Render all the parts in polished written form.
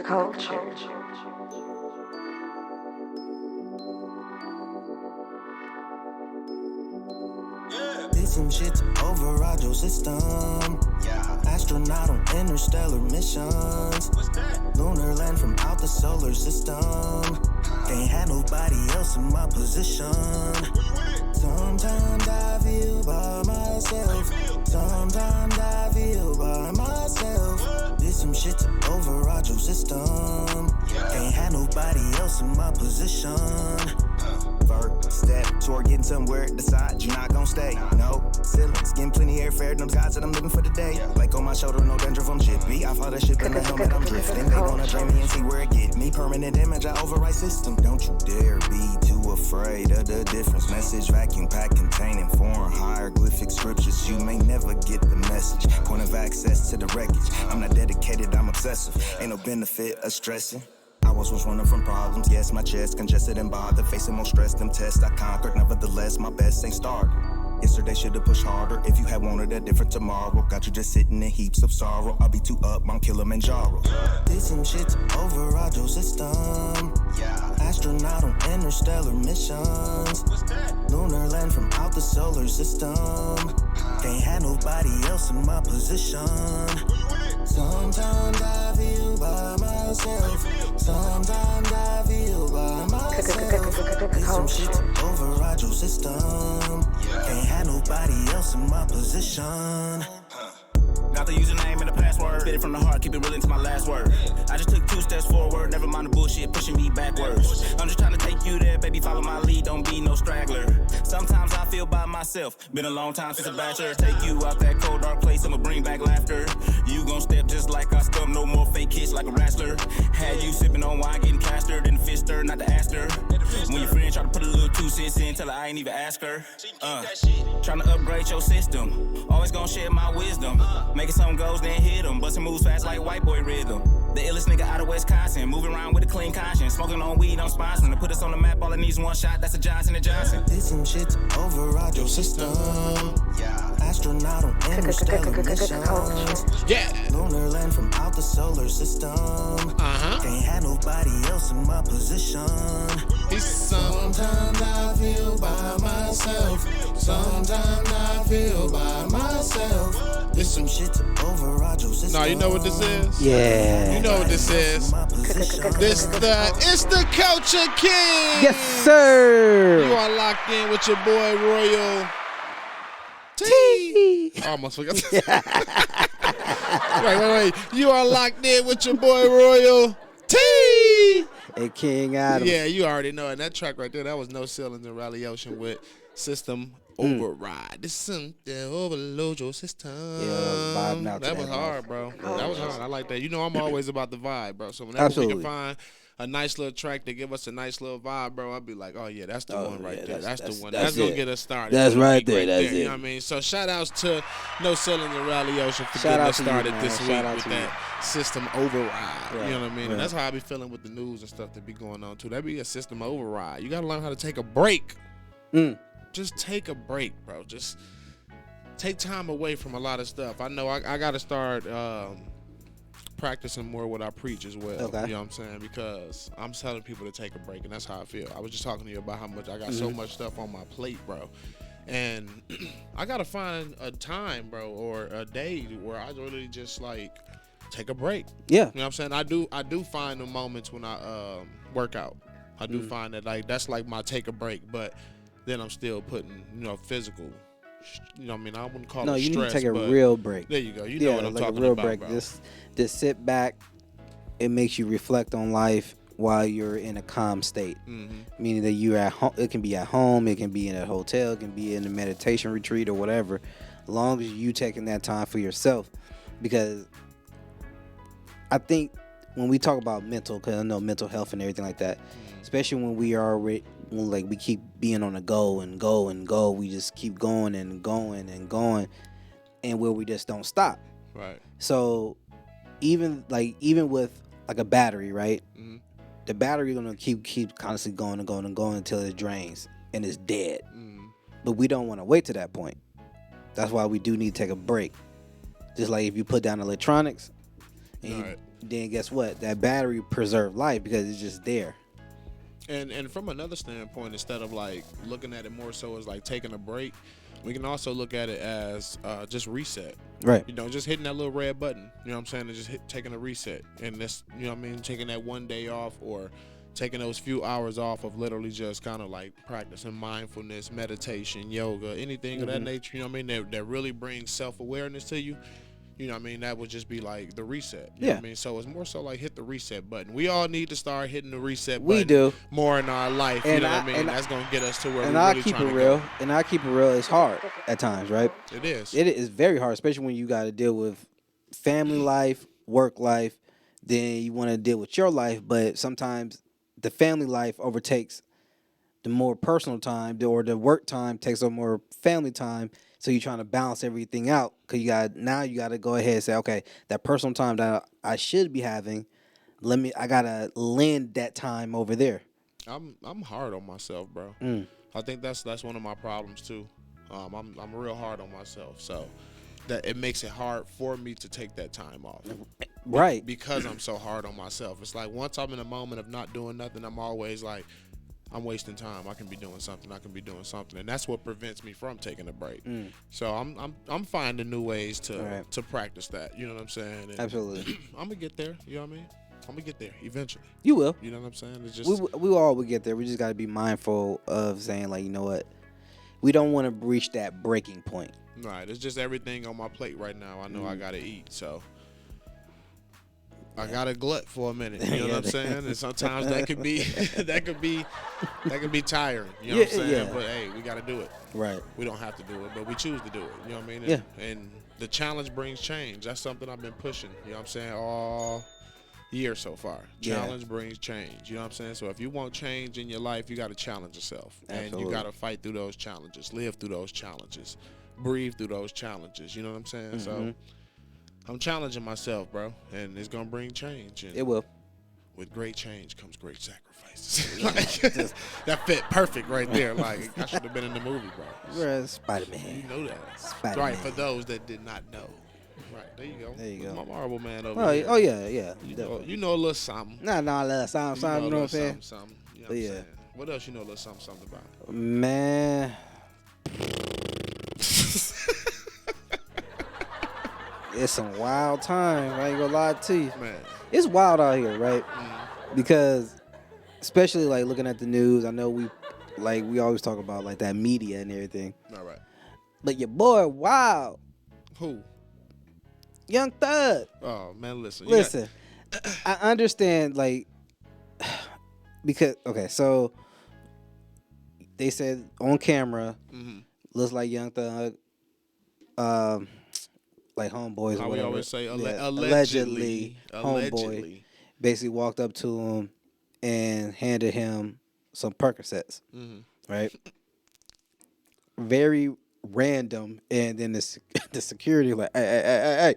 Culture. Did some shit to override your system. Yeah. Astronaut on interstellar missions. What's that? Lunar land from out the solar system. Can't have nobody else in my position. Sometimes I feel by myself. Sometimes I feel by myself. Did some shit to override your system. Can't have nobody else in my position. First step toward getting somewhere, decide you're not gonna stay. No ceilings, getting plenty airfare. Them guys that I'm living for today. Like on my shoulder, no dandruff, I'm jippy. I fought that shit in the helmet, I'm drifting. They wanna drain me and see where it get me. Permanent image, I override system. Don't you dare be too afraid of the difference. Message vacuum pack containing foreign hieroglyphic scriptures. You may never get the message. Point of access to the wreckage. I'm not dedicated, I'm obsessive. Ain't no benefit of stressing. I was once running from problems, yes, my chest congested and bothered. Facing more stress, them tests I conquered. Nevertheless, my best ain't started. Yesterday should've pushed harder. If you had wanted a different tomorrow, got you just sitting in heaps of sorrow. I'll be too up, I'm Kilimanjaro. Did some shit to override your system. Yeah. Astronaut on interstellar missions. What's that? Lunar land from out the solar system. Can't have nobody else in my position. Sometimes I feel by myself. Sometimes I feel by myself. Did some shit to override your system. Can't have nobody else in my position. Got the username and the password. Spit it from the heart, keep it real into my last word. I just took 2 steps forward, never mind the bullshit pushing me backwards. I'm just trying to take you there, baby, follow my lead, don't be no straggler. Sometimes I feel by myself, been a long time since a bachelor. Take you out that cold dark place, I'ma bring back laughter. You gon' step just like I stump, no more fake kiss like a wrestler. Had you sipping on wine, getting plastered, and the fist stirred, not to ask her. When your friend try to put a little 2 cents in, tell her I ain't even ask her. Trying to upgrade your system, always gon' share my wisdom. Making some goals, then hit them. Bustin' moves fast like white boy rhythm. The illest nigga out of Wisconsin. Moving around with a clean conscience. Smoking on weed, I'm sponsoring. To put us on the map, all it needs one shot. That's a Johnson & Johnson. Did some shit to override your system. Yeah. Astronaut on interstellar missions. Yeah. Lunar land from out the solar system. Can't have nobody else in my position. Sometimes I feel by myself. Sometimes I feel by myself. There's some shit to override your system. No, you know what this is? Yeah. You know what this is? It's the Culture King. Yes, sir. You are locked in with your boy Royal T. Almost forgot. Wait. You are locked in with your boy Royal T. And King Adam. Yeah, you already know. And that track right there, that was No Ceilings in Rally Ocean with System Override. This something overload your system. Yeah, vibing out to that was hard, bro. That was hard. I like that. You know, I'm always about the vibe, bro. So whenever Absolutely. we can find a nice little track to give us a nice little vibe, bro, I'll be like, oh yeah, that's the one right there. That's the one. That's gonna get us started. That's right there. That's it. You know what I mean? So shout outs to No Ceilings and Rally Ocean for Shout getting out us to you, started man. this Shout week out with to that system override. Right, You know what I mean? right. And that's how I be feeling with the news and stuff that be going on too. That be a system override. You gotta learn how to take a break. Just take a break, bro. Just take time away from a lot of stuff. I know I got to start practicing more what I preach as well. Okay. You know what I'm saying? Because I'm telling people to take a break, and that's how I feel. I was just talking to you about how much I got so much stuff on my plate, bro. And I got to find a time, bro, or a day where I really just, like, take a break. Yeah. You know what I'm saying? I do find the moments when I work out. I do find that, like, that's like my take a break, but then I'm still putting, physical. You know what I mean? I wouldn't call it stress. No, you need to take a real break. There you go. You know what I'm like talking a real about, break. bro. Just sit back. It makes you reflect on life while you're in a calm state. Meaning that you're at home. It can be at home. It can be in a hotel. It can be in a meditation retreat or whatever. As long as you taking that time for yourself. Because I think when we talk about because I know mental health and everything like that, especially when we are when we keep being on a go and go and go, we just keep going and going and going, and where we just don't stop. Right. So even with like a battery, right? The battery gonna keep constantly going and going and going until it drains and it's dead. But we don't want to wait to that point. That's why we do need to take a break. Just like if you put down electronics, and then guess what? That battery preserve life because it's just there. And from another standpoint, instead of like looking at it more so as like taking a break, we can also look at it as just reset. Right. You know, just hitting that little red button. You know what I'm saying? And just taking a reset. And that's, you know what I mean? Taking that one day off or taking those few hours off of literally just kind of like practicing mindfulness, meditation, yoga, anything of that nature. You know what I mean? That really brings self-awareness to you. You know what I mean? That would just be like the reset. You know what I mean? So it's more so like hit the reset button. We all need to start hitting the reset button. We do. More in our life. And you know what I mean? That's going to get us to where we're really keep trying it to real. go. And I keep it real. It's hard at times, right? It is. It is very hard, especially when you got to deal with family life, work life. Then you want to deal with your life, but sometimes the family life overtakes the more personal time, or the work time takes up more family time. So you're trying to balance everything out because you got to go ahead and say, okay, that personal time that I should be having, I gotta lend that time over there. I'm hard on myself, bro. I think that's one of my problems too. I'm real hard on myself, so that it makes it hard for me to take that time off. Right. Because I'm so hard on myself. It's like once I'm in a moment of not doing nothing, I'm always like, I'm wasting time. I can be doing something. And that's what prevents me from taking a break. So I'm finding new ways to practice that. You know what I'm saying? And absolutely. I'm gonna get there. You know what I mean? I'm gonna get there eventually. You will. You know what I'm saying? It's just we all will get there. We just got to be mindful of saying, like, you know what, we don't want to reach that breaking point. Right. It's just everything on my plate right now. I know I gotta eat, so I got to glut for a minute. You know what I'm saying? And sometimes that could be tiring. You know what I'm saying? Yeah. But hey, we got to do it. Right. We don't have to do it, but we choose to do it. You know what I mean? And, and the challenge brings change. That's something I've been pushing. You know what I'm saying? All year so far. Challenge brings change. You know what I'm saying? So if you want change in your life, you got to challenge yourself. Absolutely. And you got to fight through those challenges, live through those challenges, breathe through those challenges. You know what I'm saying? So I'm challenging myself, bro, and it's gonna bring change. And it will. With great change comes great sacrifices. Like, that fit perfect right there. Like I should have been in the movie, bro. Spider-Man. You know that. Spider-Man. Right, for those that did not know. Right, there you go. There you go. My Marvel man over here. Oh yeah. You know a little something. Nah, a little something. You know what I'm saying? Something. You know what I'm saying? What else you know a little something about? Man. It's some wild times. I ain't gonna lie to you. Man. It's wild out here, right? Because, especially like looking at the news, I know we always talk about like that media and everything. All right. But your boy, wow. Who? Young Thug. Oh man, listen. I understand, like, because so they said on camera, looks like Young Thug. Like homeboys, how or whatever. We always say allegedly, homeboy basically walked up to him and handed him some Percocets, right? Very random, and then the security like, hey,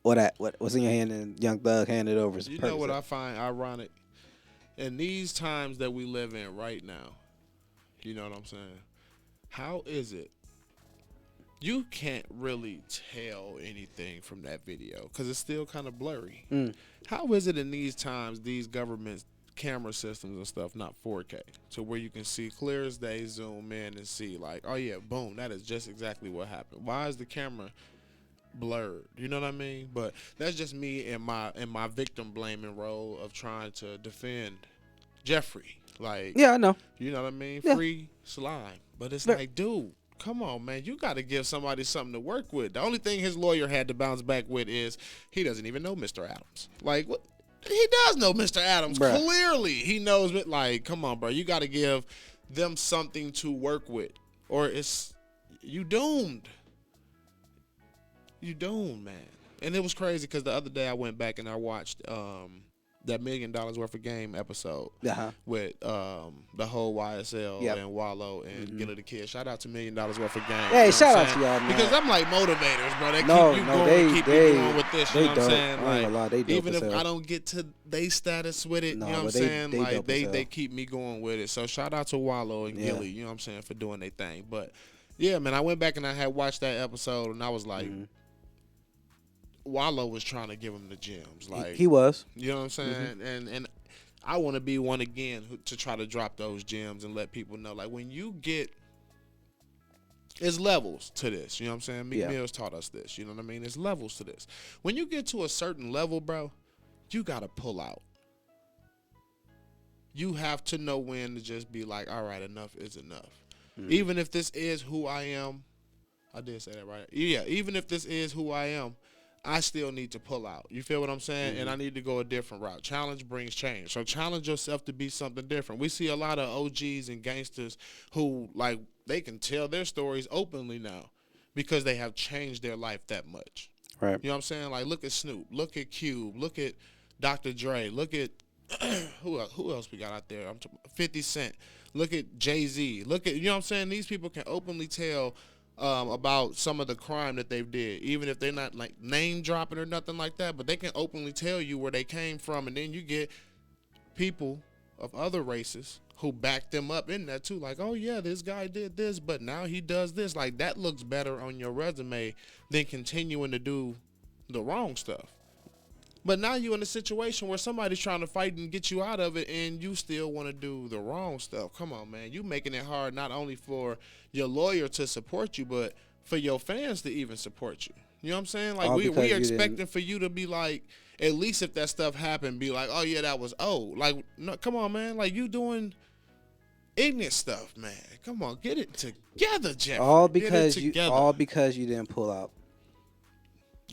what's in your hand? And Young Thug handed over some Percocets. You know what I find ironic? In these times that we live in right now, you know what I'm saying? How is it? You can't really tell anything from that video because it's still kind of blurry. How is it in these times, these government camera systems and stuff, not 4K, to where you can see clear as day, zoom in and see like, oh yeah, boom, that is just exactly what happened. Why is the camera blurred? You know what I mean? But that's just me in my victim blaming role of trying to defend Jeffrey. Like, yeah, I know. You know what I mean? Yeah. Free slime. But it's like, dude, come on, man. You got to give somebody something to work with. The only thing his lawyer had to bounce back with is he doesn't even know Mr. Adams. Like, what? He does know Mr. Adams. Bruh. Clearly, he knows it. Like, come on, bro. You got to give them something to work with, or you doomed. You doomed, man. And it was crazy because the other day I went back and I watched that $1 million worth of game episode with the whole YSL and Wallow and Gilla the Kid. Shout out to $1 million worth of game. Hey, shout out to y'all, man. Because I'm like motivators, bro. They keep you going, keep you going with this. You know what I'm saying? Like, even if I don't get to they status with it, you know what I'm saying? Like they keep me going with it. So shout out to Wallow and Gilly, you know what I'm saying, for doing their thing. But Yeah, man. I went back and I had watched that episode, and I was like, Wallow was trying to give him the gems. Like he was. You know what I'm saying? And I want to be one again to try to drop those gems and let people know, like, when you get, there's levels to this. You know what I'm saying? Meek Mills taught us this. You know what I mean? There's levels to this. When you get to a certain level, bro, you got to pull out. You have to know when to just be like, all right, enough is enough. Even if this is who I am, I did say that right. Yeah, even if this is who I am, I still need to pull out. You feel what I'm saying? And I need to go a different route. Challenge brings change. So challenge yourself to be something different. We see a lot of OGs and gangsters who, like, they can tell their stories openly now because they have changed their life that much. Right. You know what I'm saying? Like, look at Snoop. Look at Cube. Look at Dr. Dre. Look at who else we got out there? 50 Cent. Look at Jay-Z. Look at, you know what I'm saying? These people can openly tell about some of the crime that they've did, even if they're not like name dropping or nothing like that, but they can openly tell you where they came from. And then you get people of other races who back them up in that too. Like, oh yeah, this guy did this, but now he does this. Like, that looks better on your resume than continuing to do the wrong stuff. But now you're in a situation where somebody's trying to fight and get you out of it, and you still want to do the wrong stuff. Come on, man. You making it hard not only for your lawyer to support you, but for your fans to even support you. You know what I'm saying? Like, we are expecting for you to be like, at least if that stuff happened, be like, oh yeah, that was old. Like, no, come on, man. Like, you doing ignorant stuff, man. Come on, get it together, Jeff. All because you didn't pull out.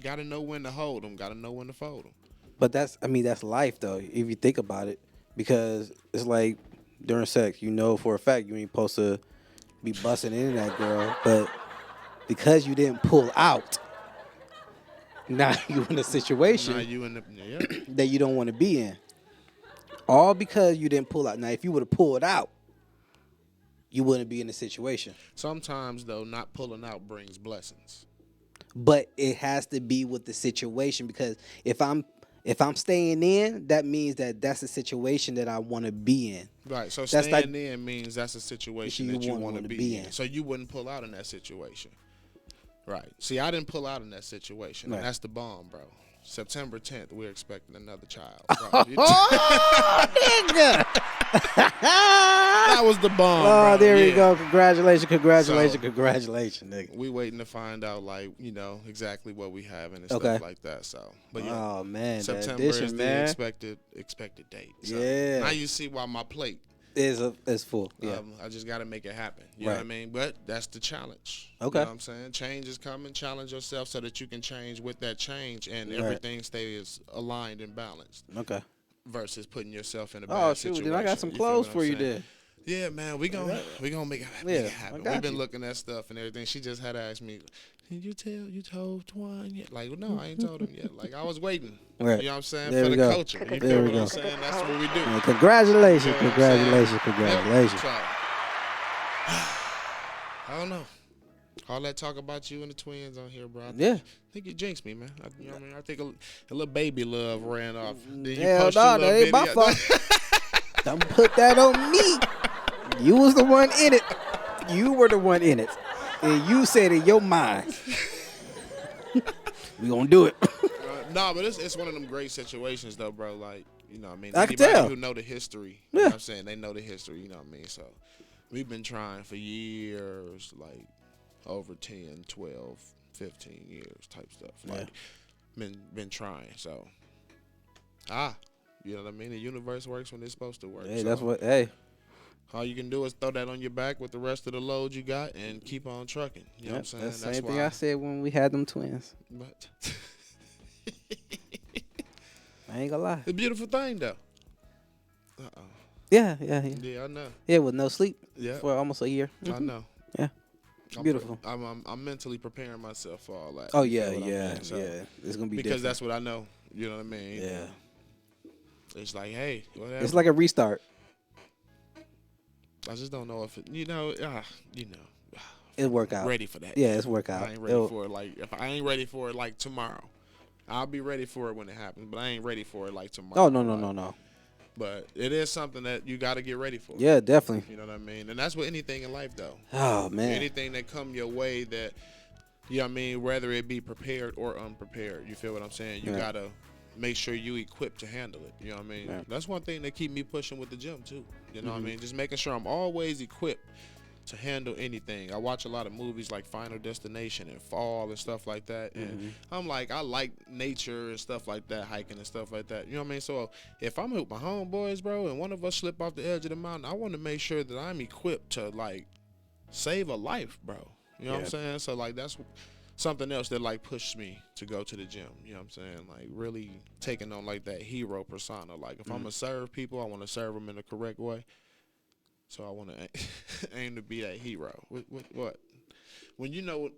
Got to know when to hold them. Got to know when to fold them. But that's life, though, if you think about it. Because it's like during sex, you know for a fact you ain't supposed to be busting into that girl. But because you didn't pull out, now you in a situation that you don't want to be in. All because you didn't pull out. Now, if you would have pulled out, you wouldn't be in the situation. Sometimes, though, not pulling out brings blessings. But it has to be with the situation, because if I'm staying in, that means that's a situation that I want to be in. Right. So staying in means that's a situation that you want to be in. So you wouldn't pull out in that situation. Right. See, I didn't pull out in that situation. Right. And that's the bomb, bro. September 10th, we're expecting another child. Oh, nigga! That was the bomb, bro. Oh, there we go. Congratulations, nigga. We waiting to find out, like, you know, exactly what we have and stuff like that. So, but yeah. Oh, man. September is the expected date. So yeah. Now you see why my plate is full. Yeah. I just got to make it happen. You know what I mean? But that's the challenge. Okay. You know what I'm saying? Change is coming. Challenge yourself so that you can change with that change, and everything stays aligned and balanced. Okay. Versus putting yourself in a bad situation. Then I got some clothes for you there. Yeah, man, we gonna make it happen. We've been looking at stuff and everything. She just had to ask me, "Did you told Twan yet?" Like, no, I ain't told him yet. Like, I was waiting. Right. You know what I'm saying? For the culture. You feel what I'm saying? That's what we do. Yeah, congratulations. So, I don't know. All that talk about you and the twins on here, bro. I think you jinxed me, man. You know what I mean? I think a little baby love ran off. Hell no, that ain't my fault. Don't put that on me. You was the one in it. You were the one in it. And you said in your mind, we gonna do it. But it's one of them great situations, though, bro. Like, you know what I mean? I can tell. Who know the history, you know what I'm saying? They know the history, you know what I mean? So we've been trying for years, like over 10, 12, 15 years type stuff. Like, been trying. So, you know what I mean? The universe works when it's supposed to work. Hey, that's what, hey. All you can do is throw that on your back with the rest of the load you got and keep on trucking. You know what I'm saying? That's the same thing I said when we had them twins. But I ain't gonna lie. It's a beautiful thing, though. Yeah, I know. Yeah, with no sleep for almost a year. I know. Yeah. Beautiful. I'm mentally preparing myself for all that. Oh, yeah. So, it's going to be because different. That's what I know. You know what I mean? Yeah. It's like, hey, whatever. It's like a restart. I just don't know if it, it'll work out. Ready for that. Yeah, it's work out. I ain't ready for it. Like, if I ain't ready for it, like tomorrow, I'll be ready for it when it happens. But I ain't ready for it like tomorrow. Oh no. But it is something that you got to get ready for. Yeah, definitely. You know what I mean? And that's with anything in life, though. Oh, man. Anything that come your way that, you know what I mean, whether it be prepared or unprepared. You feel what I'm saying? You got to make sure you equipped to handle it. You know what I mean? Yeah. That's one thing that keep me pushing with the gym, too. You know what I mean? Just making sure I'm always equipped to handle anything. I watch a lot of movies like Final Destination and Fall and stuff like that, and I'm like, I like nature and stuff like that, hiking and stuff like that. You know what I mean? So if I'm with my homeboys, bro, and one of us slip off the edge of the mountain, I want to make sure that I'm equipped to like save a life, bro. You know what I'm saying? So like that's something else that like pushed me to go to the gym. You know what I'm saying? Like really taking on like that hero persona. Like if I'm gonna serve people, I want to serve them in the correct way. So I want to aim to be that hero. What? When you know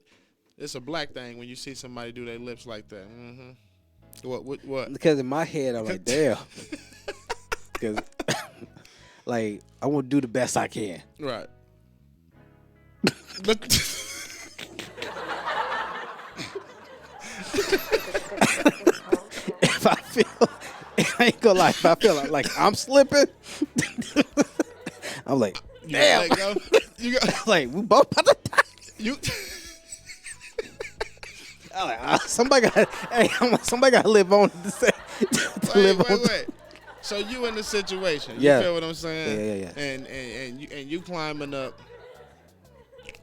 it's a black thing when you see somebody do their lips like that. What? Because in my head, I'm like, damn. Because, like, I want to do the best I can. Right. But if I feel, I ain't gonna lie, if I feel like I'm slipping, I'm like, damn. You got, like, we both about to die. you. I'm like, somebody got to live on to say. Wait. So you in the situation? You feel what I'm saying? Yeah. And you climbing up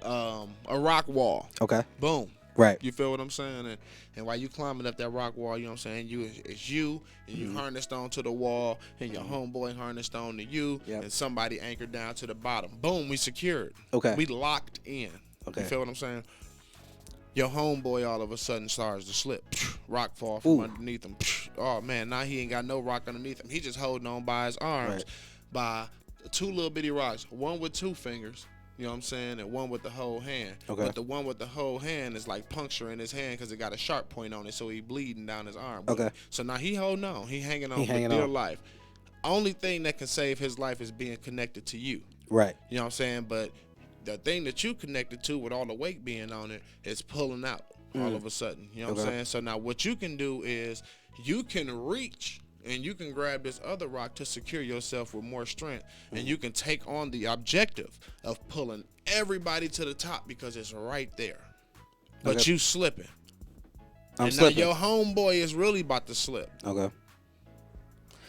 a rock wall. Okay. Boom. Right. You feel what I'm saying? And while you climbing up that rock wall, you know what I'm saying? It's you, and you harnessed on to the wall, and your homeboy harnessed on to you, and somebody anchored down to the bottom. Boom, we secured. Okay. We locked in. Okay. You feel what I'm saying? Your homeboy all of a sudden starts to slip. Rock fall from underneath him. Oh, man, now he ain't got no rock underneath him. He just holding on by his arms by two little bitty rocks, one with two fingers. You know what I'm saying? And one with the whole hand. Okay. But the one with the whole hand is like puncturing his hand because it got a sharp point on it, so he bleeding down his arm. Okay. So now he holding on. He hanging on for dear life. Only thing that can save his life is being connected to you. Right. You know what I'm saying? But the thing that you connected to with all the weight being on it is pulling out all of a sudden. You know what I'm saying? So now what you can do is you can reach and you can grab this other rock to secure yourself with more strength, and you can take on the objective of pulling everybody to the top because it's right there. But you slipping. I'm slipping. Now your homeboy is really about to slip. Okay.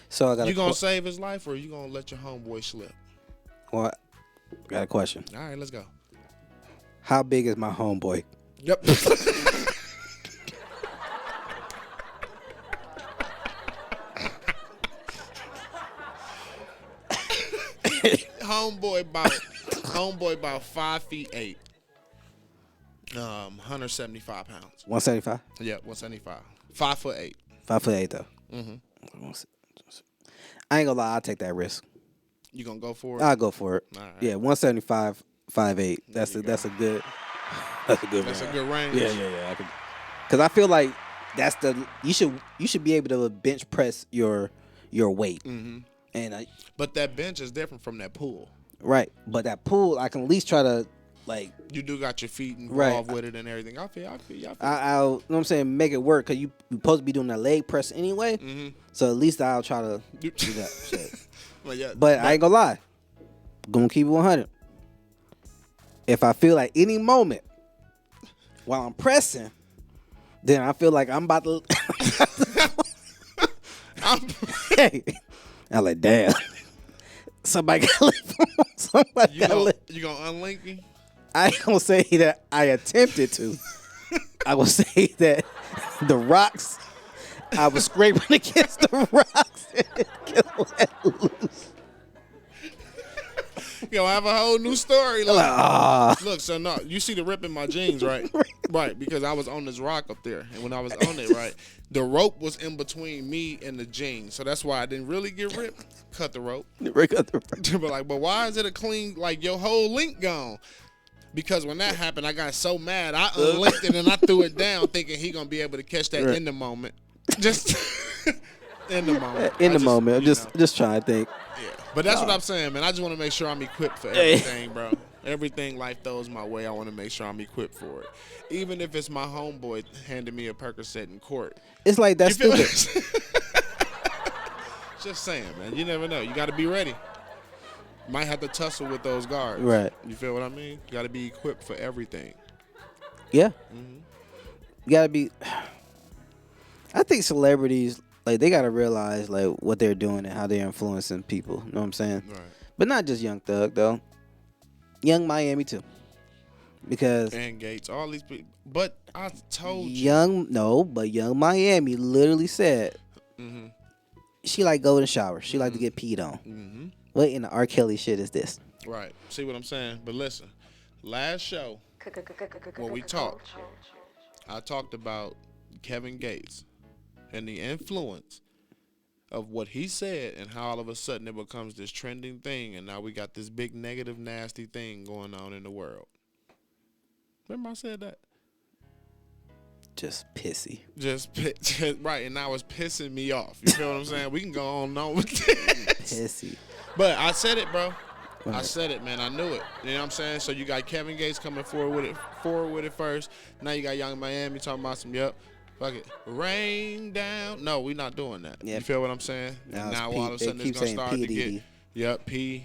So I got. You gonna save his life, or you gonna let your homeboy slip? Well, I got a question. All right, let's go. How big is my homeboy? Yep. Homeboy about 5'8", 175 pounds. 175? Yeah, 175. 5'8". 5'8" though. I ain't gonna lie, I'll take that risk. You gonna go for it? I'll go for it. All right. Yeah, 175, 5'8". That's a good range. Yeah. Because I feel like that's you should be able to bench press your weight. And but that bench is different from that pull. Right, but that pull, I can at least try to, like... You do got your feet involved with it and everything. I feel. I'll you know what I'm saying, make it work, because you're supposed to be doing that leg press anyway, so at least I'll try to do that shit. But I ain't gonna lie. Gonna keep it 100. If I feel like any moment while I'm pressing, then I feel like I'm about to... I'm like, damn. Somebody got lift. Somebody got lift. You gonna unlink me? I ain't gonna say that I attempted to. I will say that the rocks, I was scraping against the rocks and it let loose. Yo, I have a whole new story. Look, so no, you see the rip in my jeans, right? Right, because I was on this rock up there, and when I was on it, right, the rope was in between me and the jeans, so that's why I didn't really get ripped. Cut the rope. But why is it a clean, like your whole link gone? Because when that happened, I got so mad, I unlinked it and I threw it down, thinking he gonna be able to catch that in the moment. Just in the moment. I'm just trying to think. Yeah, but that's what I'm saying, man. I just want to make sure I'm equipped for everything, bro. Everything life throws my way, I want to make sure I'm equipped for it. Even if it's my homeboy handing me a Percocet in court. It's like that's stupid. Just saying, man. You never know. You got to be ready. Might have to tussle with those guards. Right. You feel what I mean? You got to be equipped for everything. Yeah. You gotta be. I think celebrities, like, they gotta realize, like, what they're doing and how they're influencing people. You know what I'm saying? Right. But not just Young Thug though. Young Miami too. Because And Gates, all these people. But I told you. Young Miami literally said she like go in the shower. She like to get peed on. What in the R. Kelly shit is this? Right. See what I'm saying? But listen, last show when we talked, I talked about Kevin Gates and the influence of what he said and how all of a sudden it becomes this trending thing, and now we got this big negative, nasty thing going on in the world. Remember I said that? Just pissy. Right, and now it's pissing me off. You feel what I'm saying? We can go on and on with this. Pissy. But I said it, bro. Right. I said it, man. I knew it. You know what I'm saying? So you got Kevin Gates coming forward with it first. Now you got Young Miami talking about some, fuck it, rain down. No, we not doing that. Yep. You feel what I'm saying? Now all of a sudden it's gonna start to get P.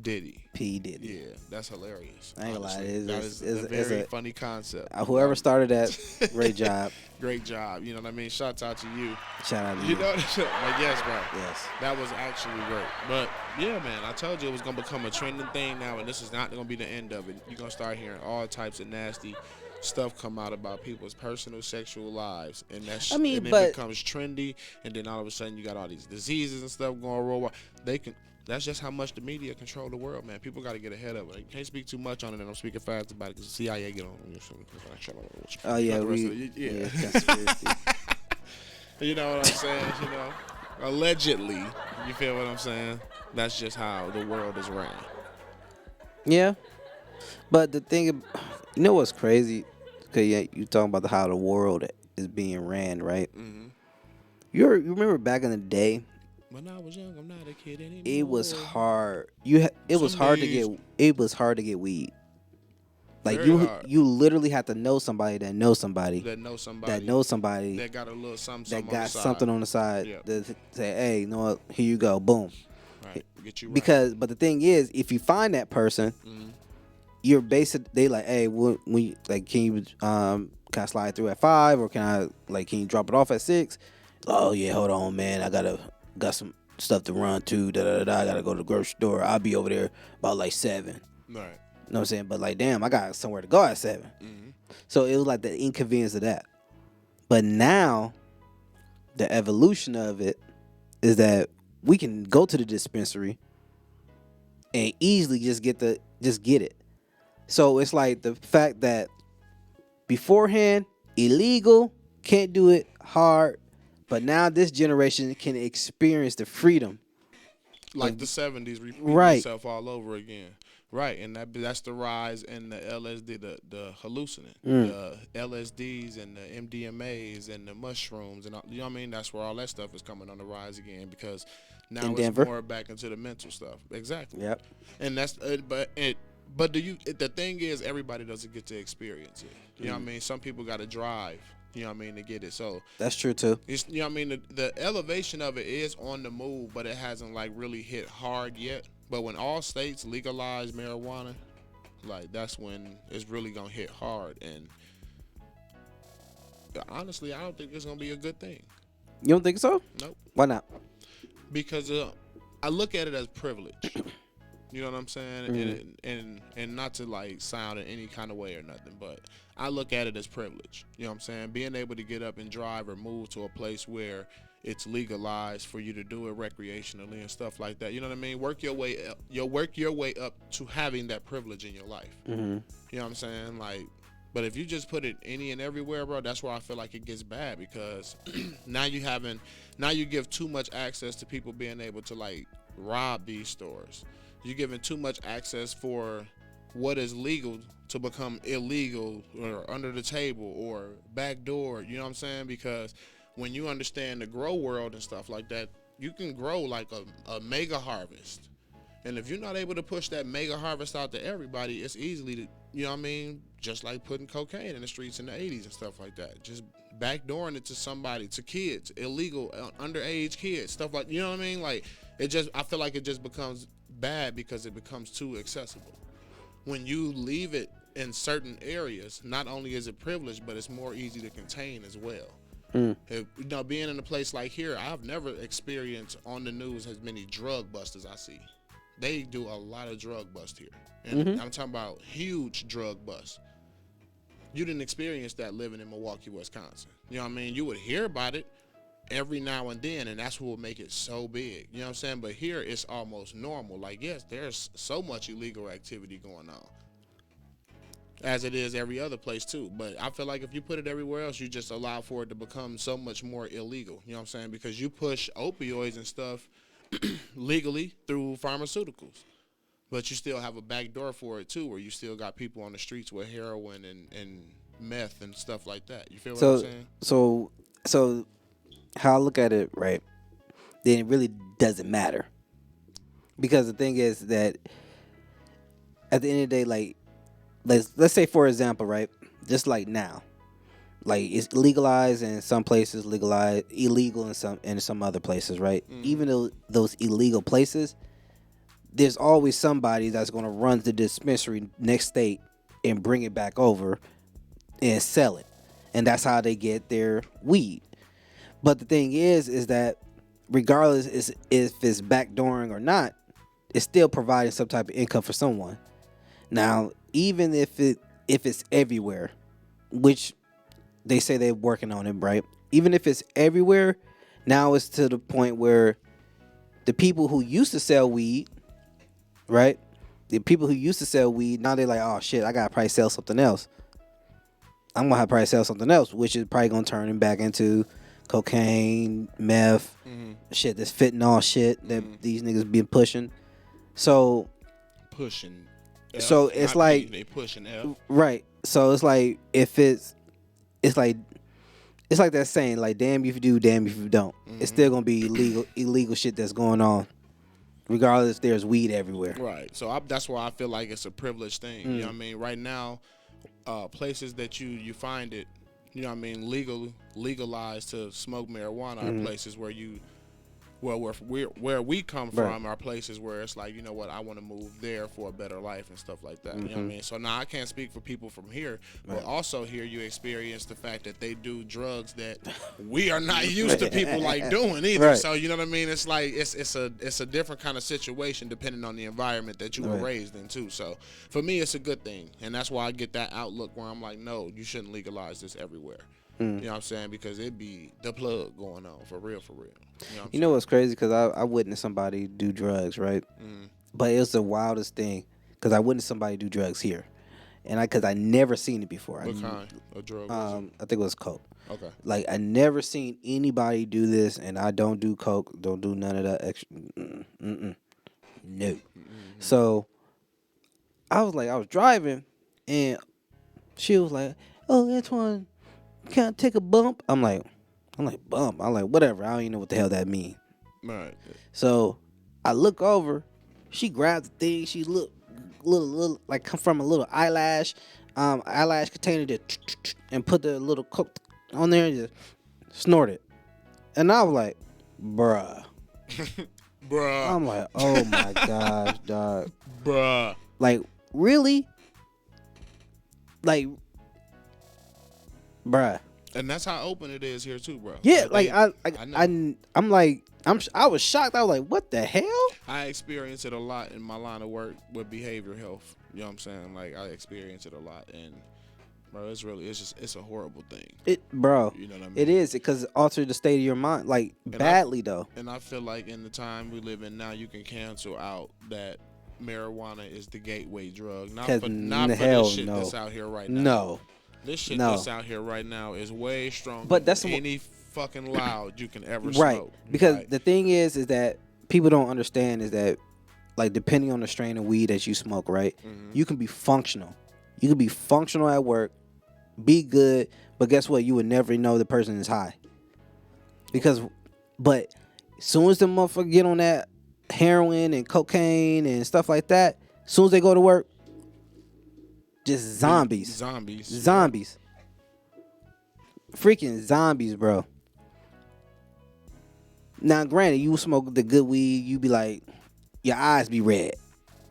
Diddy. P. Diddy. Yeah, that's hilarious. I ain't gonna lie. That is a very funny concept. Whoever started that, great job. Great job. You know what I mean? Shout out to you. Shout out to you. You know, like, yes, bro. Yes. That was actually great. But, yeah, man, I told you it was going to become a trending thing now, and this is not going to be the end of it. You're going to start hearing all types of nasty stuff come out about people's personal sexual lives. And that's and it becomes trendy, and then all of a sudden you got all these diseases and stuff going worldwide. That's just how much the media control the world, man. People got to get ahead of it. You can't speak too much on it, and I'm speaking fast about it because the CIA get on. Oh, yeah. Conspiracy. You know what I'm saying? You know, allegedly, you feel what I'm saying? That's just how the world is ran. Yeah. But the thing, you know what's crazy? Because you talking about how the world is being ran, right? Mm-hmm. You remember back in the day? When I was young, I'm not a kid anymore. It was hard. It was hard to get weed. Like you literally have to know somebody that knows somebody that got a little something that got something on the side that say, hey, you know what? Here you go, boom. Right, get you right. But the thing is, if you find that person, you're they like, hey, when you, like, can you can I slide through at 5 or can you drop it off at 6? Oh yeah, hold on, man, I got some stuff to run to. I gotta go to the grocery store. I'll be over there about like 7. Right. You know what I'm saying? But like, damn, I got somewhere to go at 7. Mm-hmm. So it was like the inconvenience of that. But now, the evolution of it is that we can go to the dispensary and easily just get it. So it's like the fact that beforehand, illegal, can't do it, hard. But now this generation can experience the freedom. Like the 70s repeating itself all over again. Right, and that's the rise in the LSD, the hallucinant, the LSDs and the MDMAs and the mushrooms, and you know what I mean? That's where all that stuff is coming on the rise again because now it's more back into the mental stuff. Exactly. Yep. And that's but the thing is, everybody doesn't get to experience it. You know what I mean? Some people got to drive. You know what I mean, to get it. So that's true too. You know what I mean? The elevation of it is on the move, but it hasn't like really hit hard yet. But when all states legalize marijuana, like that's when it's really gonna hit hard. And honestly, I don't think it's gonna be a good thing. You don't think so? Nope. Why not? Because I look at it as privilege. You know what I'm saying? And not to like sound in any kind of way or nothing, but I look at it as privilege. You know what I'm saying? Being able to get up and drive or move to a place where it's legalized for you to do it recreationally and stuff like that. You know what I mean? Work your way up to having that privilege in your life. Mm-hmm. You know what I'm saying? Like, but if you just put it any and everywhere, bro, that's where I feel like it gets bad because now you give too much access to people being able to like rob these stores. You're giving too much access for what is legal to become illegal or under the table or backdoor. You know what I'm saying? Because when you understand the grow world and stuff like that, you can grow like a mega harvest. And if you're not able to push that mega harvest out to everybody, it's easily to, you know what I mean, just like putting cocaine in the streets in the 80s and stuff like that. Just backdooring it to somebody, to kids, illegal, underage kids, stuff like, you know what I mean? Like, I feel like it just becomes bad because it becomes too accessible. When you leave it in certain areas, not only is it privileged, but it's more easy to contain as well. Being in a place like here, I've never experienced on the news as many drug busts as I see. They do a lot of drug busts here. And I'm talking about huge drug busts. You didn't experience that living in Milwaukee, Wisconsin. You know what I mean? You would hear about it every now and then, and that's what would make it so big. You know what I'm saying? But here, it's almost normal. Like, yes, there's so much illegal activity going on, as it is every other place too. But I feel like if you put it everywhere else, you just allow for it to become so much more illegal. You know what I'm saying? Because you push opioids and stuff legally through pharmaceuticals, but you still have a back door for it too, where you still got people on the streets with heroin and meth and stuff like that. You feel what I'm saying? So how I look at it, right, then it really doesn't matter. Because the thing is that at the end of the day, like, let's say, for example, right, just like now, like, it's legalized in some places, illegal in some other places, right? Even though those illegal places, there's always somebody that's going to run to the dispensary next state and bring it back over and sell it. And that's how they get their weed. But the thing is that regardless if it's backdooring or not, it's still providing some type of income for someone. Now, even if it's everywhere, which they say they're working on it, right? Even if it's everywhere, now it's to the point where the people who used to sell weed, right? The people who used to sell weed, now they're like, oh shit, I gotta probably sell something else. I'm gonna have to probably sell something else, which is probably gonna turn them back into cocaine, meth, shit that's fentanyl shit that these niggas been pushing. So Pushing. F, so it's like they pushing F. Right. So it's like it's like that saying, like, damn if you do, damn if you don't. It's still gonna be illegal shit that's going on, regardless if there's weed everywhere. Right. So that's why I feel like it's a privileged thing. You know what I mean? Right now, places that you find it, you know what I mean, legalized to smoke marijuana are places where where we come from are places where it's like, you know what, I want to move there for a better life and stuff like that. You know what I mean? So now I can't speak for people from here, but also here you experience the fact that they do drugs that we are not used to people like doing either. Right. So you know what I mean? It's like it's a different kind of situation depending on the environment that you were raised in too. So for me, it's a good thing, and that's why I get that outlook where I'm like, no, you shouldn't legalize this everywhere. You know what I'm saying? Because it'd be the plug going on for real. You know what's crazy? Because I witnessed somebody do drugs, right? But it was the wildest thing because I witnessed somebody do drugs here, and because I never seen it before. What kind of drug? I think it was coke. Okay. Like, I never seen anybody do this, and I don't do coke, don't do none of that extra. No. So I was driving, and she was like, "Oh, Antoine, can I take a bump?" I'm like, bump. I'm like, whatever. I don't even know what the hell that means. Right. So I look over. She grabbed the thing. She looked little like come from a little eyelash container and put the little coke on there and just snort it. And I was like, bruh. I'm like, oh my gosh, dog. Bruh. Like, really? Like, bruh. And that's how open it is here too, bro. Yeah, like I was shocked. I was like, what the hell? I experience it a lot in my line of work with behavioral health. You know what I'm saying? Like, I experience it a lot, and bro, it's a horrible thing. Bro, you know what I mean? It is, because it alters the state of your mind, like, badly though. And I feel like in the time we live in now, you can cancel out that marijuana is the gateway drug. Not for this shit that's out here right now. No. This shit that's out here right now is way stronger but that's than any fucking loud you can ever right. smoke. Because the thing is that people don't understand is that, like, depending on the strain of weed that you smoke, right, you can be functional. You can be functional at work, be good, but guess what? You would never know the person is high. But as soon as the motherfucker get on that heroin and cocaine and stuff like that, as soon as they go to work, just zombies. Zombies. Freaking zombies, bro. Now, granted, you smoke the good weed, you be like, your eyes be red,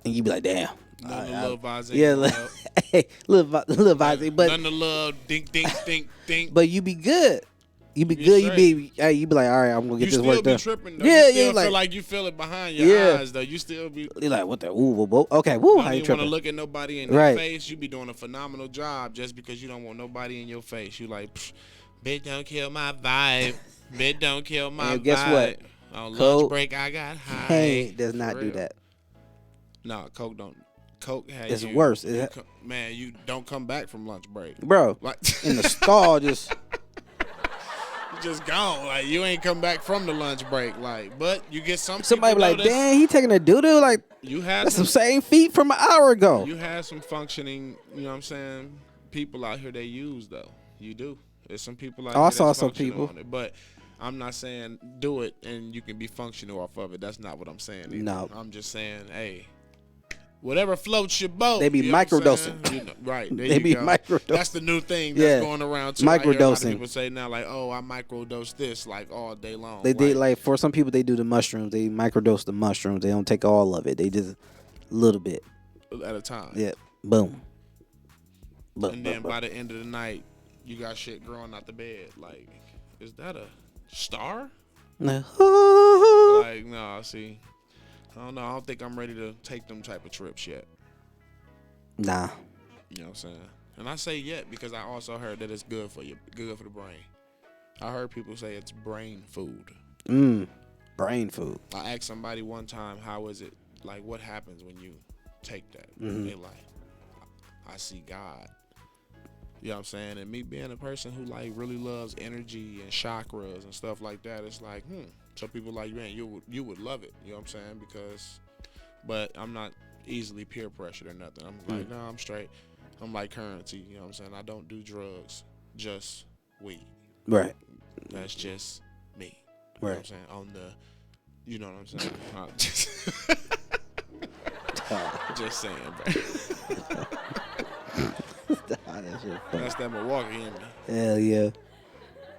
and you be like, damn. Little vase. Yeah, little vase, but none of love, dink, dink, dink, dink. But you be good. You be good. You be like, all right, I'm gonna get this work done. You still be tripping though. Yeah, you still feel like you feel it behind your eyes though. You still be. You're like, what the? Ooh, okay, woo. How you tripping? You want to look at nobody in their face. You be doing a phenomenal job just because you don't want nobody in your face. You like, bitch, don't kill my vibe. Bitch, don't kill my vibe. Guess what? On lunch break, I got high. Hey, does not do that. No, Coke don't. Coke has it's worse. Man, you don't come back from lunch break, bro. Like in the stall, just you just gone. Like you ain't come back from the lunch break. Like, but you get somebody be like, damn, he taking a doo doo. Like you had that's some same feet from an hour ago. You had some functioning. You know what I'm saying? People out here they use though. You do. There's some people out here. I saw some people, on it, but I'm not saying do it and you can be functional off of it. That's not what I'm saying. Either. No, I'm just saying, hey. Whatever floats your boat. They be microdosing. You know, right. There they be microdosing. That's the new thing that's going around too. Microdosing. People say now like, oh, I microdose this like all day long. They did like for some people they do the mushrooms. They microdose the mushrooms. They don't take all of it. They just a little bit. At a time. Yeah. Boom. And then by the end of the night, you got shit growing out the bed. Like, is that a star? No. Like, no, see. I don't know. I don't think I'm ready to take them type of trips yet. Nah. You know what I'm saying? And I say yet because I also heard that it's good for you, good for the brain. I heard people say it's brain food. Brain food. I asked somebody one time, how is it, like, what happens when you take that? Mm-hmm. They like, I see God. You know what I'm saying? And me being a person who, like, really loves energy and chakras and stuff like that, it's like, Some people like, man, you would love it. You know what I'm saying? Because, but I'm not easily peer pressured or nothing. I'm like, no, I'm straight. I'm like currency. You know what I'm saying? I don't do drugs, just weed. Right. That's just me. Right. You know what I'm saying? On the, you know what I'm saying? Just saying, bro. That's that Milwaukee in me. Hell yeah.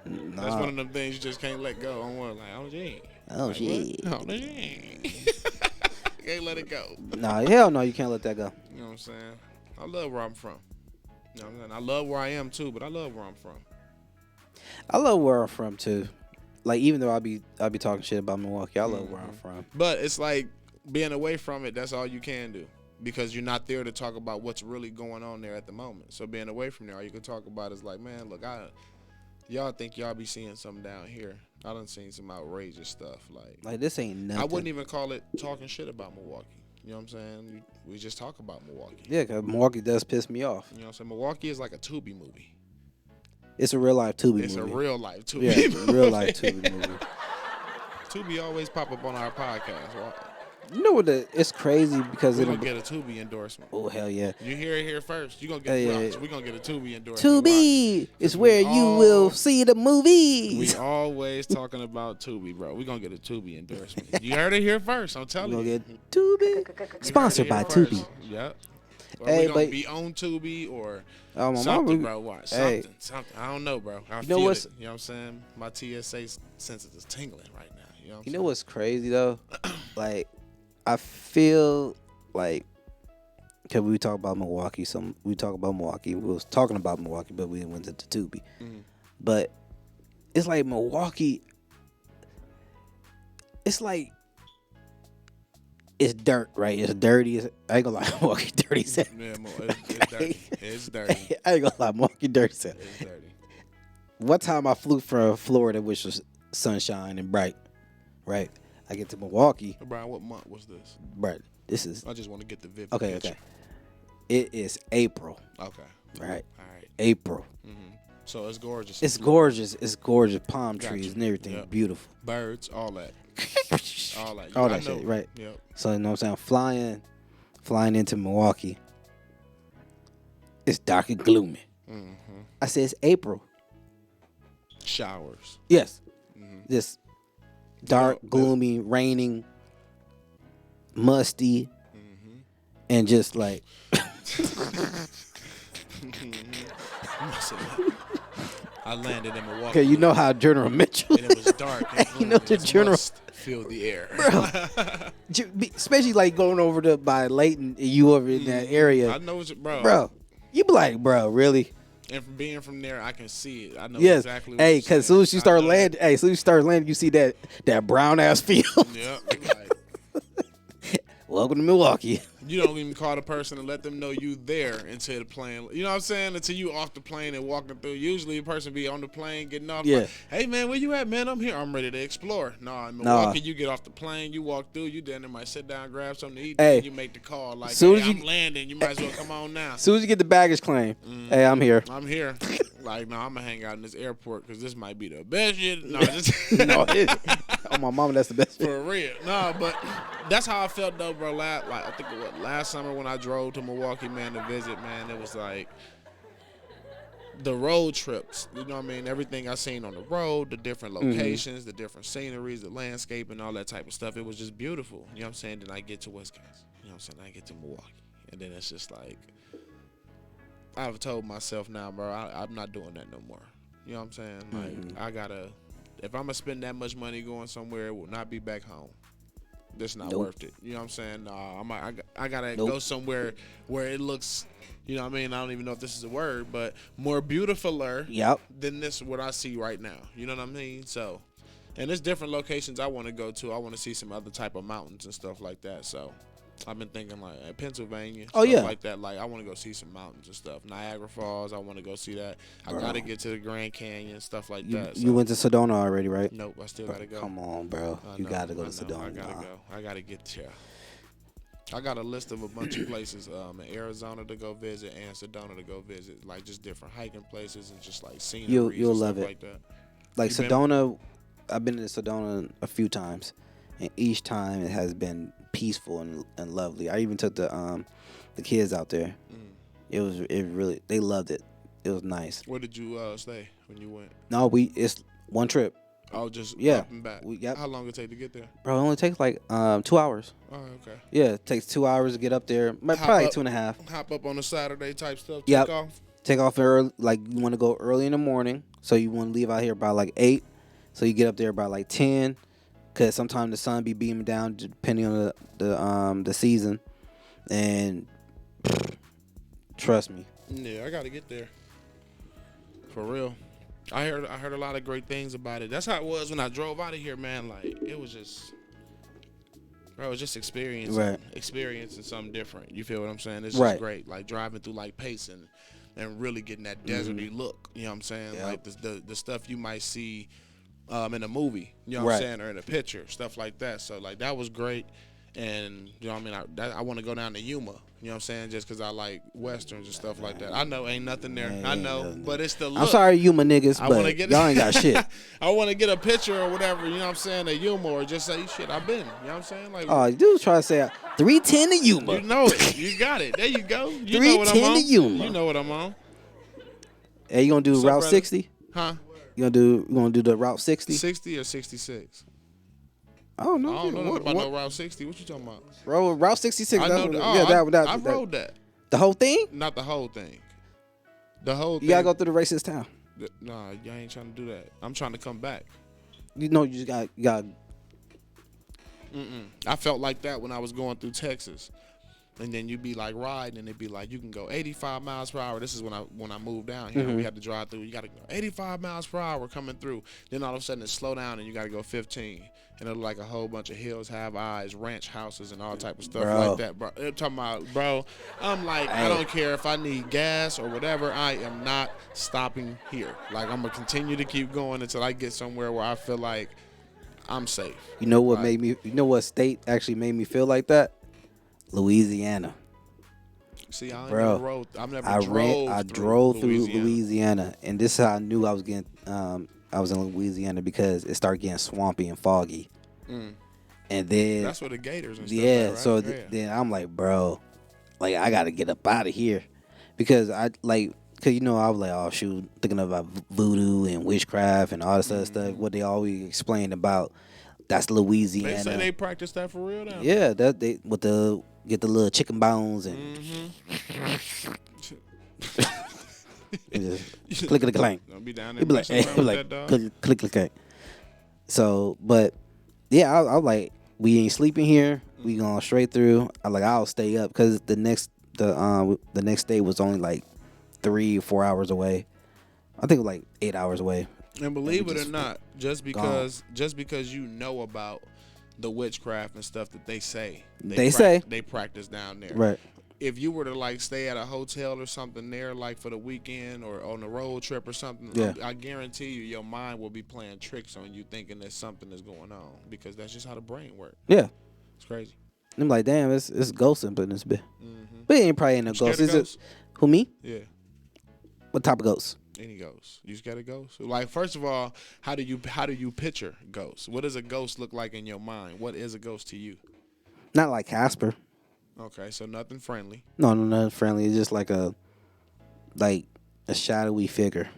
Nah. That's one of them things you just can't let go. I'm like, oh shit. Oh like, shit. Oh shit. Can't let it go. Nah, hell no, you can't let that go. You know what I'm saying? I love where I'm from. You know what I'm saying? I love where I am too, but I love where I'm from. I love where I'm from too. Like even though I'll be talking shit about Milwaukee, I love where I'm from. But it's like being away from it, that's all you can do. Because you're not there to talk about what's really going on there at the moment. So being away from there, all you can talk about is like, man, look, y'all think y'all be seeing something down here. I done seen some outrageous stuff. Like this ain't nothing. I wouldn't even call it talking shit about Milwaukee. You know what I'm saying? We just talk about Milwaukee. Yeah, because Milwaukee does piss me off. You know what I'm saying? Milwaukee is like a Tubi movie. It's a real life Tubi movie. It's a real life Tubi movie. Yeah, real life Tubi movie. Tubi always pop up on our podcast. Right? You know what? It's crazy because we're gonna get a Tubi endorsement. Oh hell yeah! You hear it here first. You gonna get We're gonna get a Tubi endorsement. Tubi is where you will see the movies. We always talking about Tubi, bro. We gonna get a Tubi endorsement. You heard it here first. I'm telling you. We gonna get Tubi sponsored by Tubi. Yep. Or we gonna be on Tubi or something, bro. Watch something. I don't know, bro. I feel it. You know what I'm saying? My TSA senses is tingling right now. You know what's crazy though? Like. I feel like, cause we talk about Milwaukee. We was talking about Milwaukee, but we went to Tubi. Mm-hmm. But it's like Milwaukee. It's like it's dirt, right? It's dirty. I ain't gonna lie, Milwaukee dirty set. Yeah, it's dirty. It's dirty. I ain't gonna lie, Milwaukee dirty set. It's dirty. One time I flew from Florida, which was sunshine and bright, right? I get to Milwaukee. Brian, what month was this? Right, this is. I just want to get the vivid. Okay. It is April. Okay. Right. All right. April. Mm-hmm. So it's gorgeous. It's gorgeous. It's gorgeous. Palm trees and everything. Yep. Beautiful. Birds, all that. all that. All that shit. Right. Yep. So you know what I'm saying? Flying into Milwaukee. It's dark and gloomy. Mm-hmm. I said it's April. Showers. Yes. Mm-hmm. Just dark, gloomy, raining. musty, and just like. I landed in Milwaukee. Okay, you know how General Mitchell. And it was dark. And you know the General. Feel the air, bro. Especially like going over to by Layton, and you over in that area. I know it's bro. Bro, you be like, bro, really? And from being from there, I can see it. I know yes. exactly what hey, you're because as soon as you start landing, you see that brown ass field. Yeah. Like, welcome to Milwaukee. You don't even call the person and let them know you there until the plane. You know what I'm saying? Until you off the plane and walking through. Usually a person be on the plane getting off. Yeah. Like, hey man, where you at, man? I'm here. I'm ready to explore. No, in Milwaukee, you get off the plane, you walk through, you then might sit down, grab something to eat, hey, and you make the call. Like, hey, I'm landing. You might as well come on now. As soon as you get the baggage claim, hey, I'm here. I'm here. Like, no, I'm gonna hang out in this airport because this might be the best shit. No, just no, oh my mama, that's the best shit. For real. No, but that's how I felt though, bro. I think last summer when I drove to Milwaukee, man, to visit, man, it was like the road trips. You know what I mean? Everything I seen on the road, the different locations, the different sceneries, the landscape, and all that type of stuff. It was just beautiful. You know what I'm saying? Then I get to Wisconsin. You know what I'm saying? I get to Milwaukee, and then it's just like I've told myself now, bro, I'm not doing that no more. You know what I'm saying? Like I gotta. If I'm gonna spend that much money going somewhere, it will not be back home. That's not worth it. You know what I'm saying? I gotta go somewhere where it looks, you know what I mean? I don't even know if this is a word, but more beautifuler than this what I see right now. You know what I mean? So, and there's different locations I want to go to. I want to see some other type of mountains and stuff like that. So, I've been thinking like Pennsylvania, stuff like that. Like I want to go see some mountains and stuff. Niagara Falls, I want to go see that. I gotta get to the Grand Canyon, stuff like that. So. You went to Sedona already, right? Nope, I still gotta go. Come on, bro. You gotta go to Sedona. I gotta go. I gotta get there. I got a list of a bunch of places in Arizona to go visit and Sedona to go visit, like just different hiking places and just like scenery. You'll love it. Like that. Like Sedona, I've been to Sedona a few times, and each time it has been peaceful and lovely. I even took the kids out there. They loved it. It was nice. Where did you stay when you went? No, it's one trip. Oh, just up and back. How long it take to get there? Bro, it only takes like 2 hours. Oh, okay. Yeah, it takes 2 hours to get up there. Probably like 2.5. Hop up on a Saturday type stuff. Take off early. Like you want to go early in the morning, so you want to leave out here by like 8. So you get up there by like 10. Cause sometimes the sun be beaming down depending on the season, and trust me. Yeah, I gotta get there. For real, I heard a lot of great things about it. That's how it was when I drove out of here, man. Like it was just, bro, it was just experiencing something different. You feel what I'm saying? It's just great. Like driving through like Payson and really getting that deserty look. You know what I'm saying? Yep. Like the stuff you might see. In a movie, you know what I'm saying, or in a picture, stuff like that. So like that was great, and you know what I mean. I want to go down to Yuma, you know what I'm saying, just because I like westerns and stuff like that. I know ain't nothing there, I know, but it's the look. I'm sorry, Yuma niggas, but y'all ain't got shit. I want to get a picture or whatever, you know what I'm saying, of Yuma, or just say shit. I've been, you know what I'm saying, like. Oh, dude, try to say 310 to Yuma. You know it, you got it. There you go. You 310 to Yuma. You know what I'm on. Hey, you gonna do Route 60? Huh? You gonna do the Route 60? 60 or 66? I don't know. I don't know about no Route 60. What you talking about? Route 66. I know. I rode that. The whole thing? Not the whole thing. The whole thing. You gotta go through the racist town. Nah, y'all ain't trying to do that. I'm trying to come back. You know, you just got. I felt like that when I was going through Texas. And then you'd be like riding, and it'd be like you can go 85 miles per hour. This is when I moved down here. We had to drive through. You got to go 85 miles per hour coming through. Then all of a sudden it slow down, and you got to go 15. And it'll like a whole bunch of hills, have eyes, ranch houses, and all type of stuff like that, bro. I'm talking about, bro. I'm like, I don't care if I need gas or whatever. I am not stopping here. Like I'm gonna continue to keep going until I get somewhere where I feel like I'm safe. You know what made me? You know what state actually made me feel like that? Louisiana. See, I drove through Louisiana, and this is how I knew I was getting. I was in Louisiana because it started getting swampy and foggy, and then that's where the gators and stuff. Yeah, right? So then I'm like, bro, like I gotta get up out of here because I like, cause you know I was like, oh shoot, thinking about voodoo and witchcraft and all this other stuff. What they always explain about That's They Louisiana. say they practice that for real now. Yeah, that they with the get the little chicken bones and, and just click the clank. Don't be down there It'd be like, messing around be with like that dog. click clank. So, but yeah, I was like, we ain't sleeping here. We going straight through. I'll stay up because the next day was only like 3 or 4 hours away. I think it was like 8 hours away. And believe it or not, just because you know about the witchcraft and stuff that they say they practice down there. Right. If you were to like stay at a hotel or something there, like for the weekend or on a road trip or something, Yeah. I guarantee you, your mind will be playing tricks on you, thinking that something is going on because that's just how the brain works. Yeah. It's crazy. I'm like, damn, it's ghosts up in this bit. But it ain't probably ain't no Scared ghosts. of Is ghosts? it? Who, me? Yeah. What type of ghosts? Any ghosts? You scared of ghosts? Like, first of all, how do you picture ghosts? What does a ghost look like in your mind? What is a ghost to you? Not like Casper. Okay, so nothing friendly. No, nothing friendly. It's just like a shadowy figure.